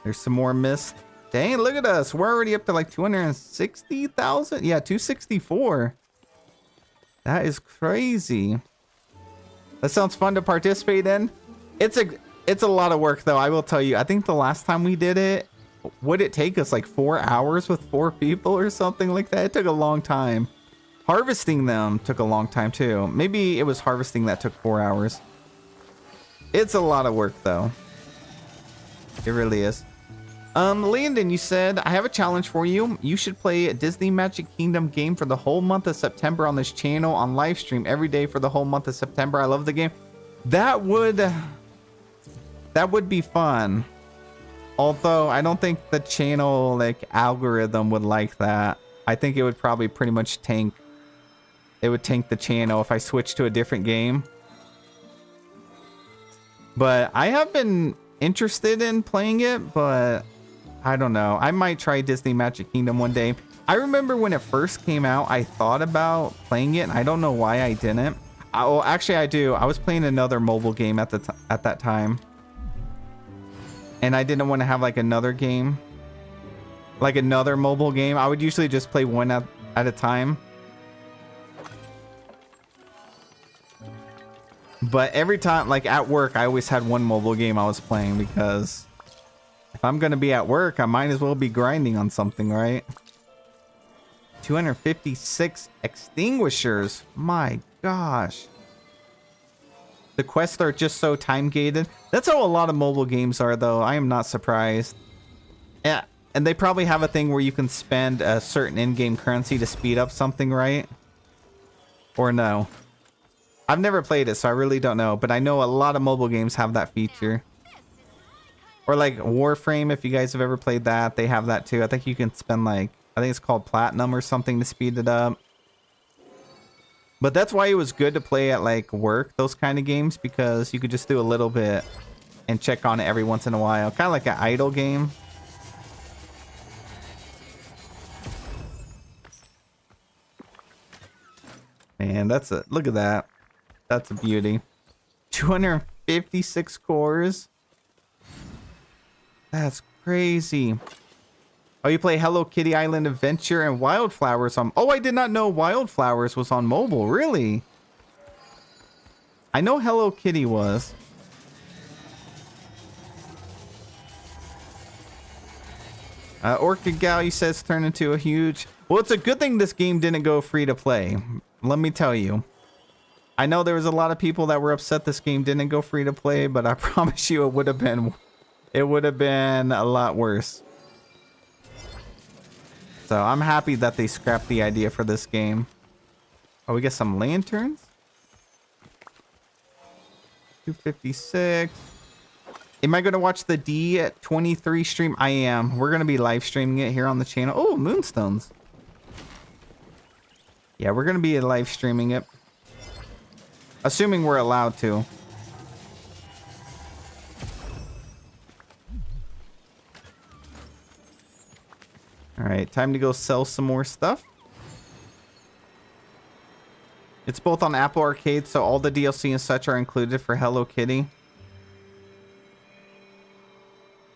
There's some more mist. Dang, look at us. We're already up to like 260,000. Yeah, 264. That is crazy. That sounds fun to participate in. It's a lot of work though, I will tell you. I think the last time we did it, would it take us like 4 hours with 4 people or something like that? It took a long time. Harvesting them took a long time too. Maybe it was harvesting that took 4 hours. It's a lot of work though. It really is. Landon, you said, I have a challenge for you. You should play a Disney Magic Kingdom game for the whole month of September on this channel on live stream every day for the whole month of September. I love the game. That would be fun. Although I don't think the channel like algorithm would like that. I think it would probably pretty much tank. It would tank the channel if I switched to a different game. But I have been interested in playing it, but I don't know. I might try Disney Magic Kingdom one day. I remember when it first came out, I thought about playing it, and I don't know why I didn't. Oh, actually, I do. I was playing another mobile game at that time, and I didn't want to have like another game, like another mobile game. I would usually just play one at a time. But every time, like at work, I always had one mobile game I was playing because if I'm going to be at work, I might as well be grinding on something, right? 256 extinguishers. My gosh. The quests are just so time gated. That's how a lot of mobile games are, though. I am not surprised. Yeah, and they probably have a thing where you can spend a certain in-game currency to speed up something, right? Or no? I've never played it, so I really don't know. But I know a lot of mobile games have that feature. Or like Warframe, if you guys have ever played that, they have that too. I think you can spend like, I think it's called Platinum or something to speed it up. But that's why it was good to play at like work, those kind of games, because you could just do a little bit and check on it every once in a while. Kind of like an idle game. Man, that's a look at that. That's a beauty. 256 cores. That's crazy. Oh, you play Hello Kitty Island Adventure and Wildflowers on... Oh, I did not know Wildflowers was on mobile. Really? I know Hello Kitty was. Orchid Gal, you says, turned into a huge... Well, it's a good thing this game didn't go free to play. Let me tell you. I know there was a lot of people that were upset this game didn't go free to play, but I promise you it would have been a lot worse. So I'm happy that they scrapped the idea for this game. Oh, we get some lanterns. 256. Am I going to watch the D23 stream? I am. We're going to be live streaming it here on the channel. Oh, moonstones. Yeah, we're going to be live streaming it. Assuming we're allowed to. Alright, time to go sell some more stuff. It's both on Apple Arcade, so all the DLC and such are included for Hello Kitty.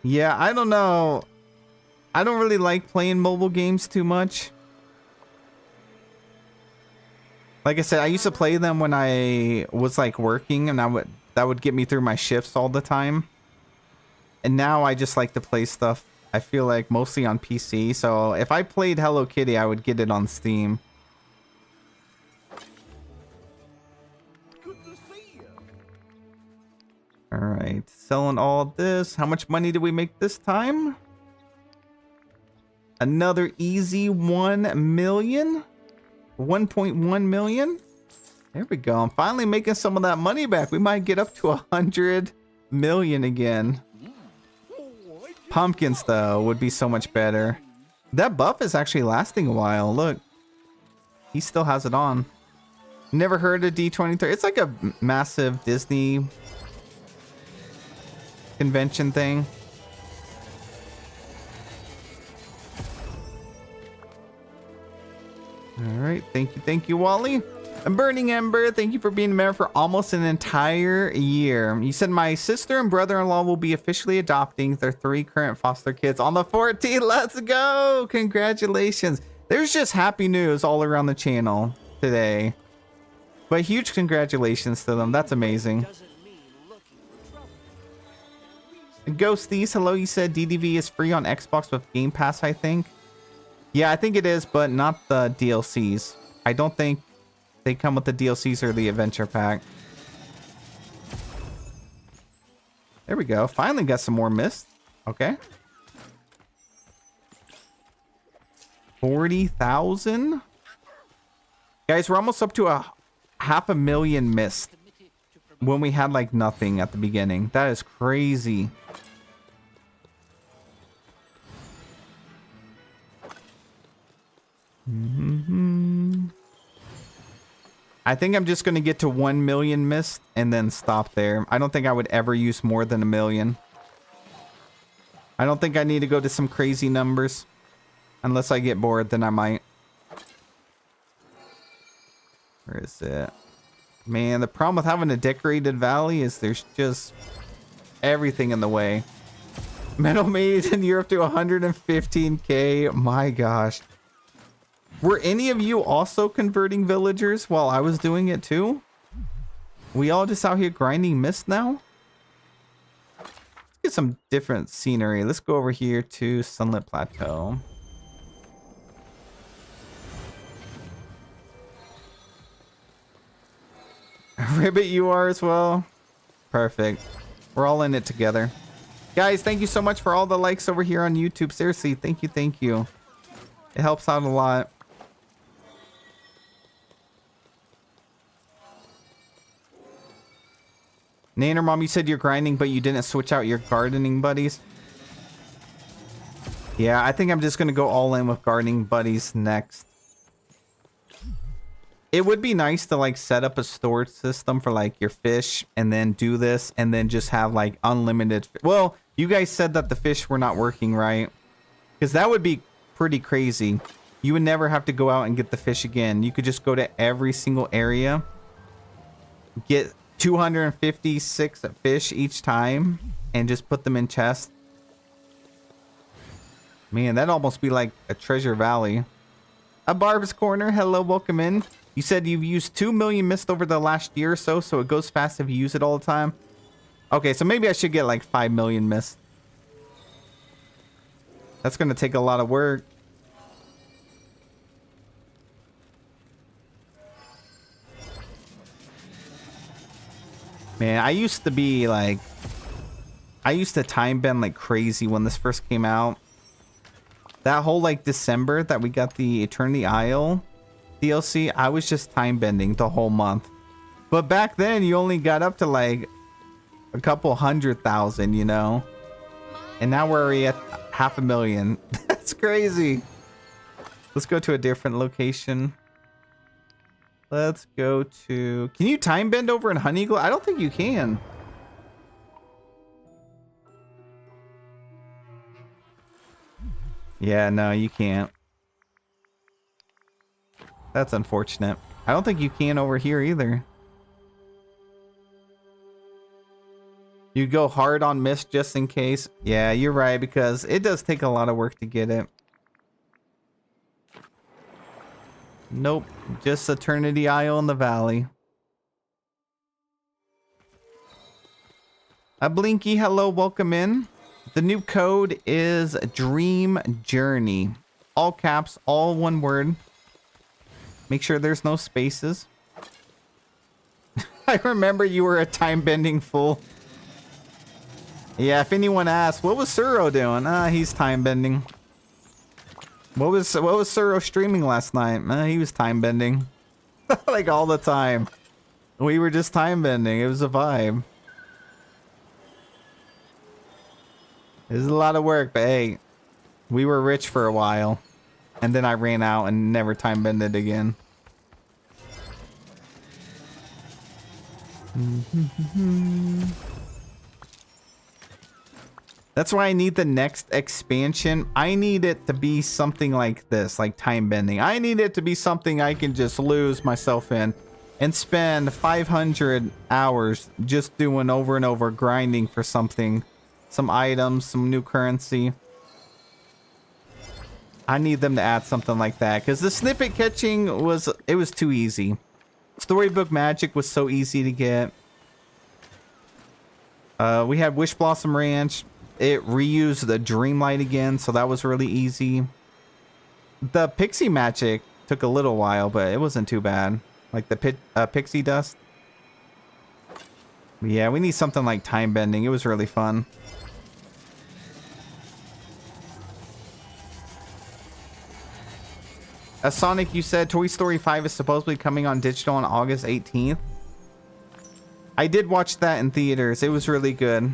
Yeah, I don't know. I don't really like playing mobile games too much. Like I said, I used to play them when I was like working, and that would get me through my shifts all the time. And now I just like to play stuff, I feel like, mostly on PC. So if I played Hello Kitty, I would get it on Steam. Good to see you. All right, selling all this. How much money did we make this time? Another easy 1 million. 1.1 million. There we go. I'm finally making some of that money back. We might get up to 100 million again. Pumpkins, though, would be so much better. That buff is actually lasting a while. Look. He still has it on. Never heard of D23. It's like a massive Disney convention thing. All right, thank you, Wally. And Burning Ember, thank you for being a member for almost an entire year. You said my sister and brother-in-law will be officially adopting their 3 current foster kids on the 14th. Let's go! Congratulations. There's just happy news all around the channel today. But huge congratulations to them. That's amazing. Ghosties, hello. You said DDV is free on Xbox with Game Pass, I think. Yeah, I think it is, but not the DLCs. I don't think they come with the DLCs or the adventure pack. There we go. Finally got some more mist. Okay. 40,000. Guys, we're almost up to a 500,000 mist when we had like nothing at the beginning. That is crazy. I think I'm just going to get to 1 million mist and then stop there. I don't think I would ever use more than 1 million. I don't think I need to go to some crazy numbers. Unless I get bored, then I might. Where is it? Man, the problem with having a decorated valley is there's just everything in the way. Metal Maiden, you're up to 115k. My gosh. Were any of you also converting villagers while I was doing it too? We all just out here grinding mist now? Let's get some different scenery. Let's go over here to Sunlit Plateau. Ribbit, you are as well. Perfect. We're all in it together. Guys, thank you so much for all the likes over here on YouTube. Seriously, thank you. It helps out a lot. Nanner Mom, you said you're grinding, but you didn't switch out your gardening buddies. Yeah, I think I'm just going to go all in with gardening buddies next. It would be nice to like set up a storage system for like your fish and then do this and then just have like unlimited. Well, you guys said that the fish were not working right, because that would be pretty crazy. you would never have to go out and get the fish again. You could just go to every single area, get 256 fish each time, and just put them in chests. Man, that'd almost be like a treasure valley. A Barb's Corner, hello, welcome in. You said you've used 2 million mist over the last year or so, so it goes fast if you use it all the time. Okay, so maybe I should get like 5 million mist. That's gonna take a lot of work. Man, I used to time bend like crazy when this first came out. That whole like December that we got the Eternity Isle DLC, I was just time bending the whole month. But back then you only got up to like a couple 100,000, you know? And now we're already at 500,000. That's crazy. Let's go to a different location. Let's go to... Can you time bend over in Honeyglow? I don't think you can. Yeah, no, you can't. That's unfortunate. I don't think you can over here either. You go hard on mist just in case. Yeah, you're right, because it does take a lot of work to get it. Nope, just Eternity Isle in the valley. A Blinky, hello, welcome in. The new code is Dream Journey. All caps, all one word. Make sure there's no spaces. I remember you were a time bending fool. Yeah, if anyone asks, what was Suro doing? He's time bending. What was Suro streaming last night? He was time bending. Like all the time. We were just time bending. It was a vibe. It was a lot of work, but hey, we were rich for a while. And then I ran out and never time bended again. That's why I need the next expansion. I need it to be something like this, like time bending. I need it to be something I can just lose myself in and spend 500 hours just doing over and over, grinding for something, some items, some new currency. I need them to add something like that, because the snippet catching was too easy. Storybook magic was so easy to get. We had Wish Blossom Ranch. It reused the Dreamlight again, so that was really easy. The pixie magic took a little while, but it wasn't too bad. Like the pixie dust. Yeah, we need something like time bending. It was really fun. Sonic, you said Toy Story 5 is supposedly coming on digital on August 18th. I did watch that in theaters. It was really good.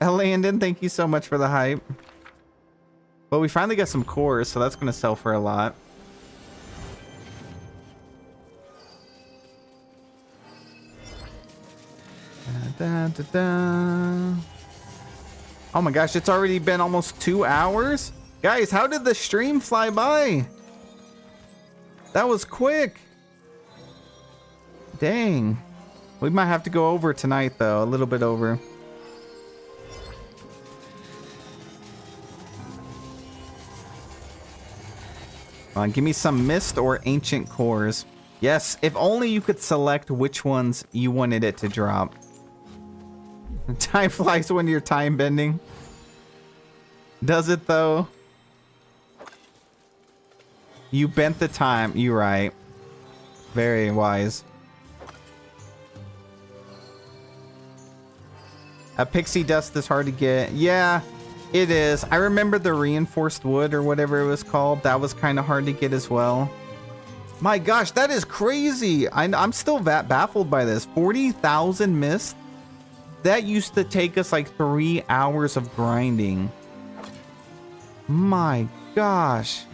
Landon, thank you so much for the hype. Well, we finally got some cores, so that's going to sell for a lot. Da, da, da. Oh my gosh, it's already been almost 2 hours? Guys, how did the stream fly by? That was quick. Dang. We might have to go over tonight, though. A little bit over. Come on, give me some mist or ancient cores. Yes, if only you could select which ones you wanted it to drop. Time flies when you're time bending. Does it, though? You bent the time. You're right. Very wise. A pixie dust is hard to get. Yeah, it is. I remember the reinforced wood or whatever it was called. That was kind of hard to get as well. My gosh, that is crazy. I'm still baffled by this. 40,000 mist? That used to take us like 3 hours of grinding. My gosh.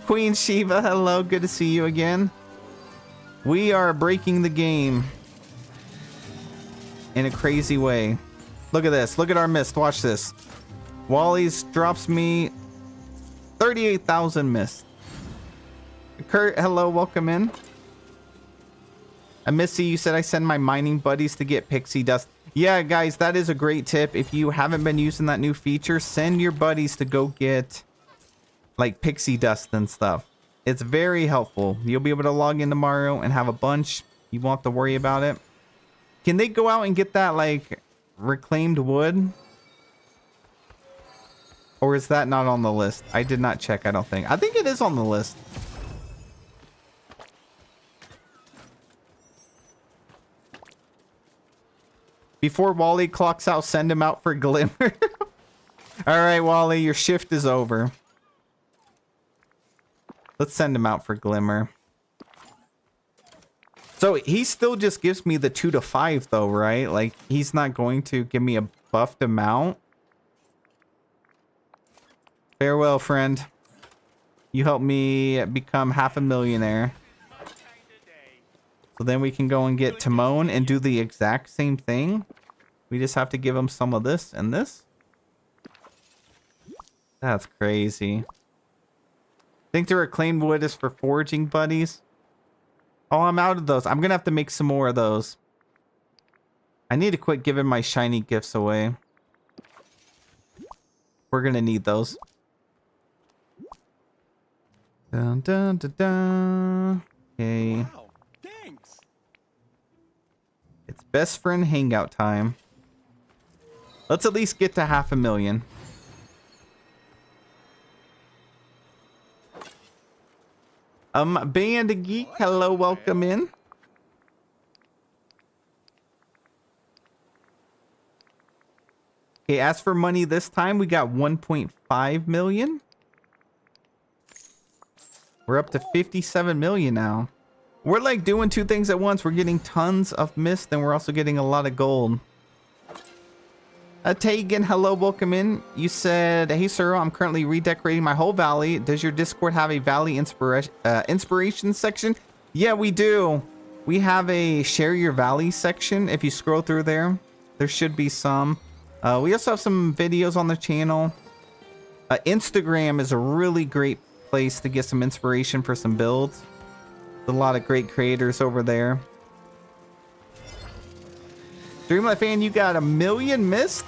Queen Shiva, hello. Good to see you again. We are breaking the game in a crazy way. Look at this. Look at our mist. Watch this. Wally's drops me 38,000 mist. Kurt, hello, welcome in. Missy, you said I send my mining buddies to get pixie dust. Yeah, guys, that is a great tip. If you haven't been using that new feature, send your buddies to go get like pixie dust and stuff. It's very helpful. You'll be able to log in tomorrow and have a bunch. You won't have to worry about it. Can they go out and get that like reclaimed wood? Or is that not on the list? I did not check, I don't think. I think it is on the list. Before Wally clocks out, send him out for glimmer. All right, Wally, your shift is over. Let's send him out for glimmer. So he still just gives me the 2 to 5 though, right? Like he's not going to give me a buffed amount. Farewell, friend. You helped me become half a millionaire. So then we can go and get Timon and do the exact same thing. We just have to give him some of this and this. That's crazy. Think the reclaimed wood is for foraging buddies? Oh, I'm out of those. I'm gonna have to make some more of those. I need to quit giving my shiny gifts away. We're gonna need those. Dun dun dun dun. Okay. Wow, thanks. It's best friend hangout time. Let's at least get to 500,000. Band Geek, hello, welcome in. Okay, as for money this time, we got 1.5 million. We're up to 57 million now. We're like doing two things at once. We're getting tons of mist and we're also getting a lot of gold. Tegan, hello, welcome in. You said, hey sir, I'm currently redecorating my whole valley. Does your Discord have a valley inspiration section? Yeah, we do. We have a share your valley section. If you scroll through there, there should be some. We also have some videos on the channel. Instagram is a really great place to get some inspiration for some builds. There's a lot of great creators over there. Dreamlight fan, you got 1 million mist?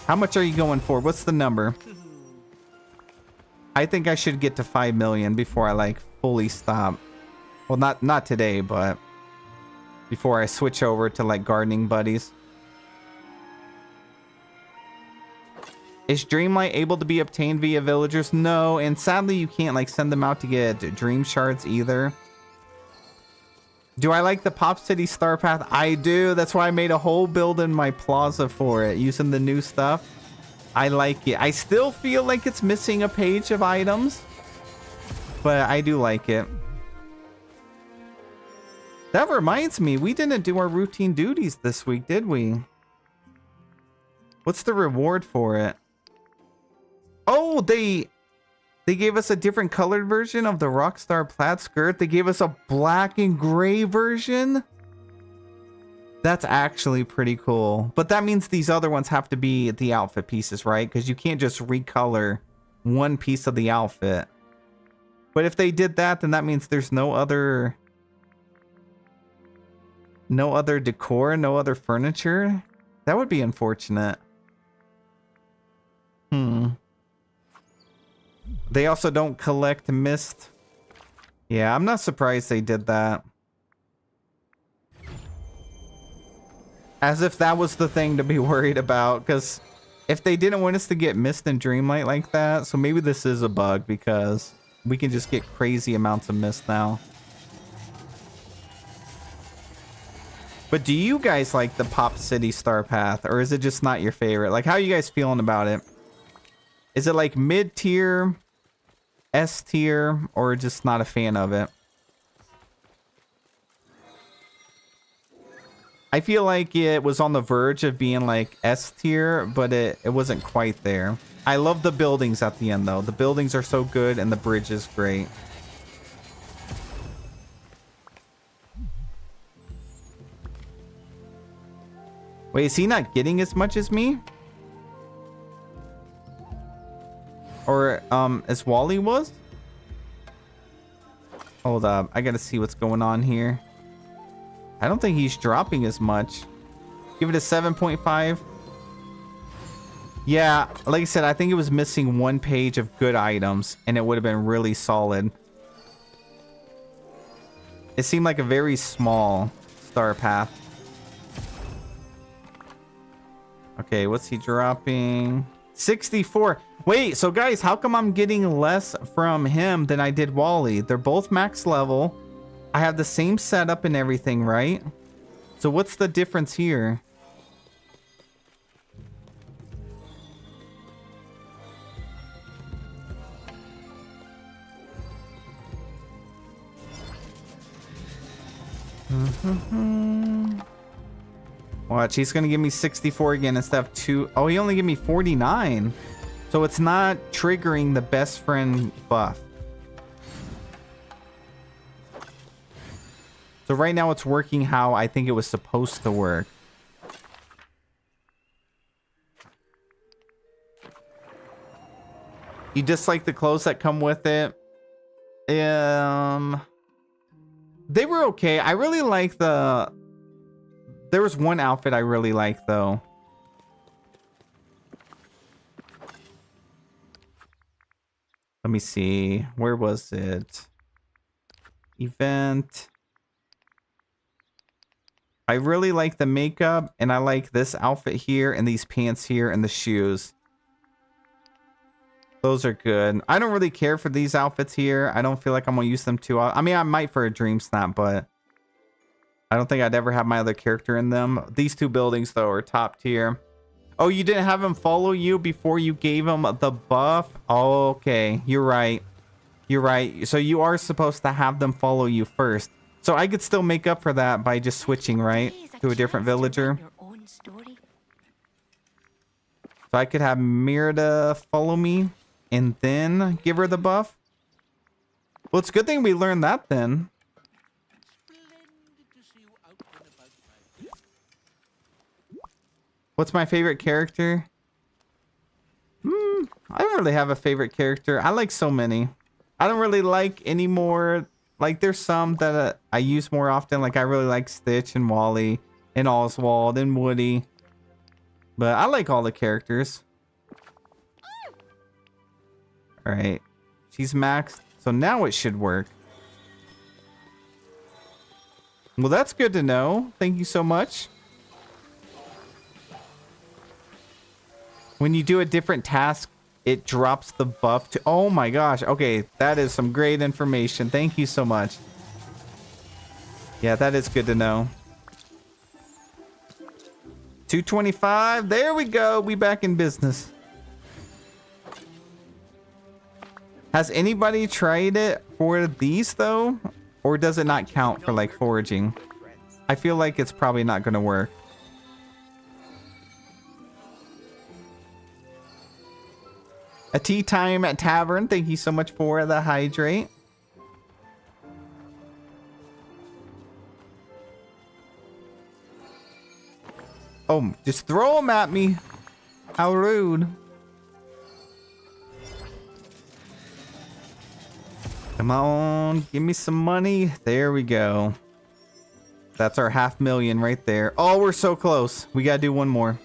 How much are you going for? What's the number? I think I should get to 5 million before I like fully stop. Well, not today, but before I switch over to like gardening buddies. Is Dreamlight able to be obtained via villagers? No, and sadly you can't like send them out to get dream shards either. Do I like the Pop City Star Path? I do. That's why I made a whole build in my plaza for it using the new stuff. I like it. I still feel like it's missing a page of items, but I do like it. That reminds me, we didn't do our routine duties this week, did we? What's the reward for it? Oh, they gave us a different colored version of the Rockstar plaid skirt. They gave us a black and gray version. That's actually pretty cool. But that means these other ones have to be the outfit pieces, right? Because you can't just recolor one piece of the outfit. But if they did that, then that means there's no other decor, no other furniture. That would be unfortunate. They also don't collect mist. Yeah, I'm not surprised they did that. As if that was the thing to be worried about, because if they didn't want us to get mist and Dreamlight like that, so maybe this is a bug because we can just get crazy amounts of mist now. But do you guys like the Pop City Star Path, or is it just not your favorite? Like, how are you guys feeling about it? Is it like mid-tier, S-tier, or just not a fan of it? I feel like it was on the verge of being like S-tier, but it wasn't quite there. I love the buildings at the end though. The buildings are so good and the bridge is great. Wait, is he not getting as much as me? as Wally was? Hold up. I gotta see what's going on here. I don't think he's dropping as much. Give it a 7.5. Yeah, like I said, I think it was missing one page of good items, and it would have been really solid. It seemed like a very small star path. Okay, what's he dropping? 64. Wait, so guys, how come I'm getting less from him than I did Wally? They're both max level. I have the same setup and everything, right? So what's the difference here? Watch, he's gonna give me 64 again instead of 2. Oh, he only gave me 49. So it's not triggering the best friend buff. So right now it's working how I think it was supposed to work. You dislike the clothes that come with it? They were okay. I really like the... There was one outfit I really liked, though. Let me see. Where was it? Event. I really like the makeup, and I like this outfit here, and these pants here, and the shoes. Those are good. I don't really care for these outfits here. I don't feel like I'm gonna use them too. I mean, I might for a dream snap, but I don't think I'd ever have my other character in them. These two buildings, though, are top tier. Oh, you didn't have him follow you before you gave him the buff? Oh, okay. You're right. You're right. So you are supposed to have them follow you first. So I could still make up for that by just switching, right? To a different villager. So I could have Merida follow me and then give her the buff. Well, it's a good thing we learned that then. What's my favorite character? I don't really have a favorite character. I like so many. I don't really like any more. Like, there's some that I use more often. Like, I really like Stitch and Wally and Oswald and Woody. But I like all the characters. Alright. She's maxed. So now it should work. Well, that's good to know. Thank you so much. When you do a different task, it drops the buff to... Oh my gosh. Okay, that is some great information. Thank you so much. Yeah, that is good to know. 225. There we go. We back in business. Has anybody tried it for these, though? Or does it not count for, like, foraging? I feel like it's probably not going to work. A tea time at tavern. Thank you so much for the hydrate. Oh, just throw them at me. How rude. Come on, give me some money. There we go. That's our 500,000 right there. Oh, we're so close. We gotta do one more.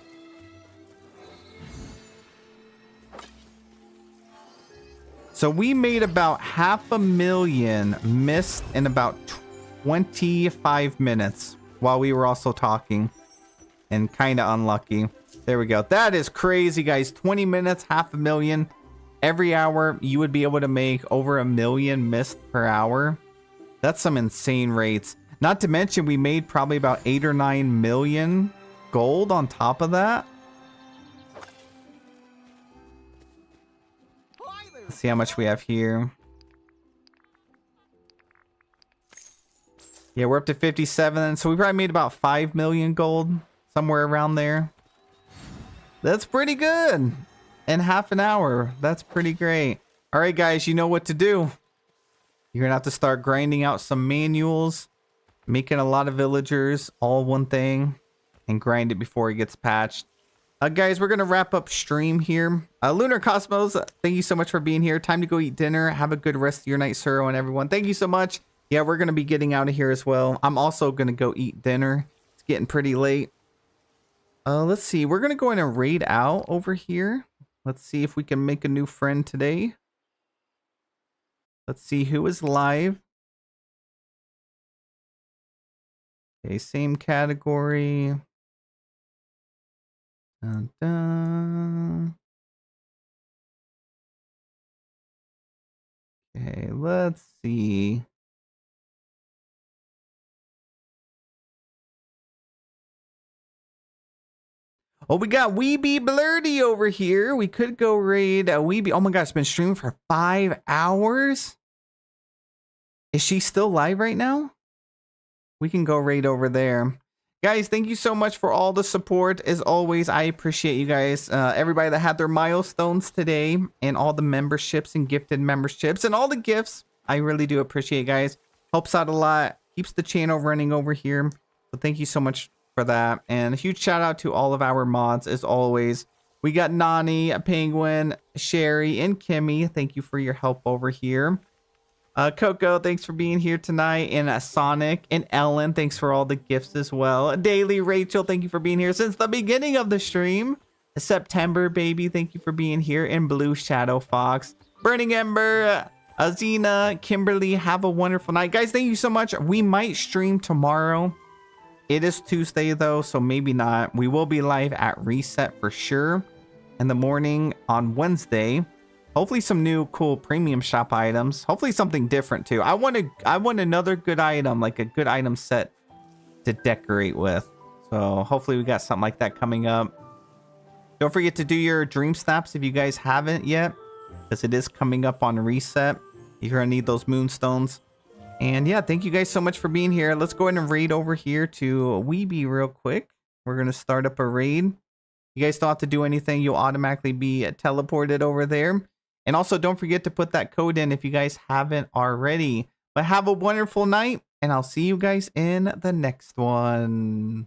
So we made about 500,000 missed in about 25 minutes while we were also talking. And kind of unlucky. There we go. That is crazy, guys. 20 minutes, 500,000. Every hour, you would be able to make over 1 million missed per hour. That's some insane rates. Not to mention, we made probably about 8 or 9 million gold on top of that. Let's see how much we have here. Yeah, we're up to 57. So we probably made about 5 million gold. Somewhere around there. That's pretty good. In half an hour. That's pretty great. All right, guys, you know what to do. You're going to have to start grinding out some manuals. Making a lot of villagers. All one thing. And grind it before it gets patched. Guys, we're going to wrap up stream here. Lunar Cosmos, thank you so much for being here. Time to go eat dinner. Have a good rest of your night, Suro, and everyone. Thank you so much. Yeah, we're going to be getting out of here as well. I'm also going to go eat dinner. It's getting pretty late. Let's see. We're going to go in and raid out over here. Let's see if we can make a new friend today. Let's see who is live. Okay, same category. Dun, dun. Okay, let's see. Oh, we got Weeby Blurdy over here. We could go raid Weeby. Oh my gosh, it's been streaming for 5 hours. Is she still live right now? We can go raid over there. Guys, thank you so much for all the support. As always, I appreciate you guys. Everybody that had their milestones today and all the memberships and gifted memberships and all the gifts. I really do appreciate it, guys. Helps out a lot. Keeps the channel running over here. So thank you so much for that. And a huge shout out to all of our mods as always. We got Nani, Penguin, Sherry, and Kimmy. Thank you for your help over here. Coco, thanks for being here tonight. And Sonic and Ellen, thanks for all the gifts as well. Daily Rachel, thank you for being here since the beginning of the stream. September, baby, thank you for being here. And Blue Shadow Fox, Burning Ember, Azina, Kimberly, have a wonderful night. Guys, thank you so much. We might stream tomorrow. It is Tuesday, though, so maybe not. We will be live at Reset for sure in the morning on Wednesday. Hopefully some new cool premium shop items. Hopefully something different too. I want another good item, like a good item set to decorate with. So hopefully we got something like that coming up. Don't forget to do your dream snaps if you guys haven't yet, because it is coming up on Reset. You're gonna need those moonstones. And yeah, thank you guys so much for being here. Let's go ahead and raid over here to Weeby real quick. We're gonna start up a raid. You guys don't have to do anything. You'll automatically be teleported over there. And also, don't forget to put that code in if you guys haven't already. But have a wonderful night, and I'll see you guys in the next one.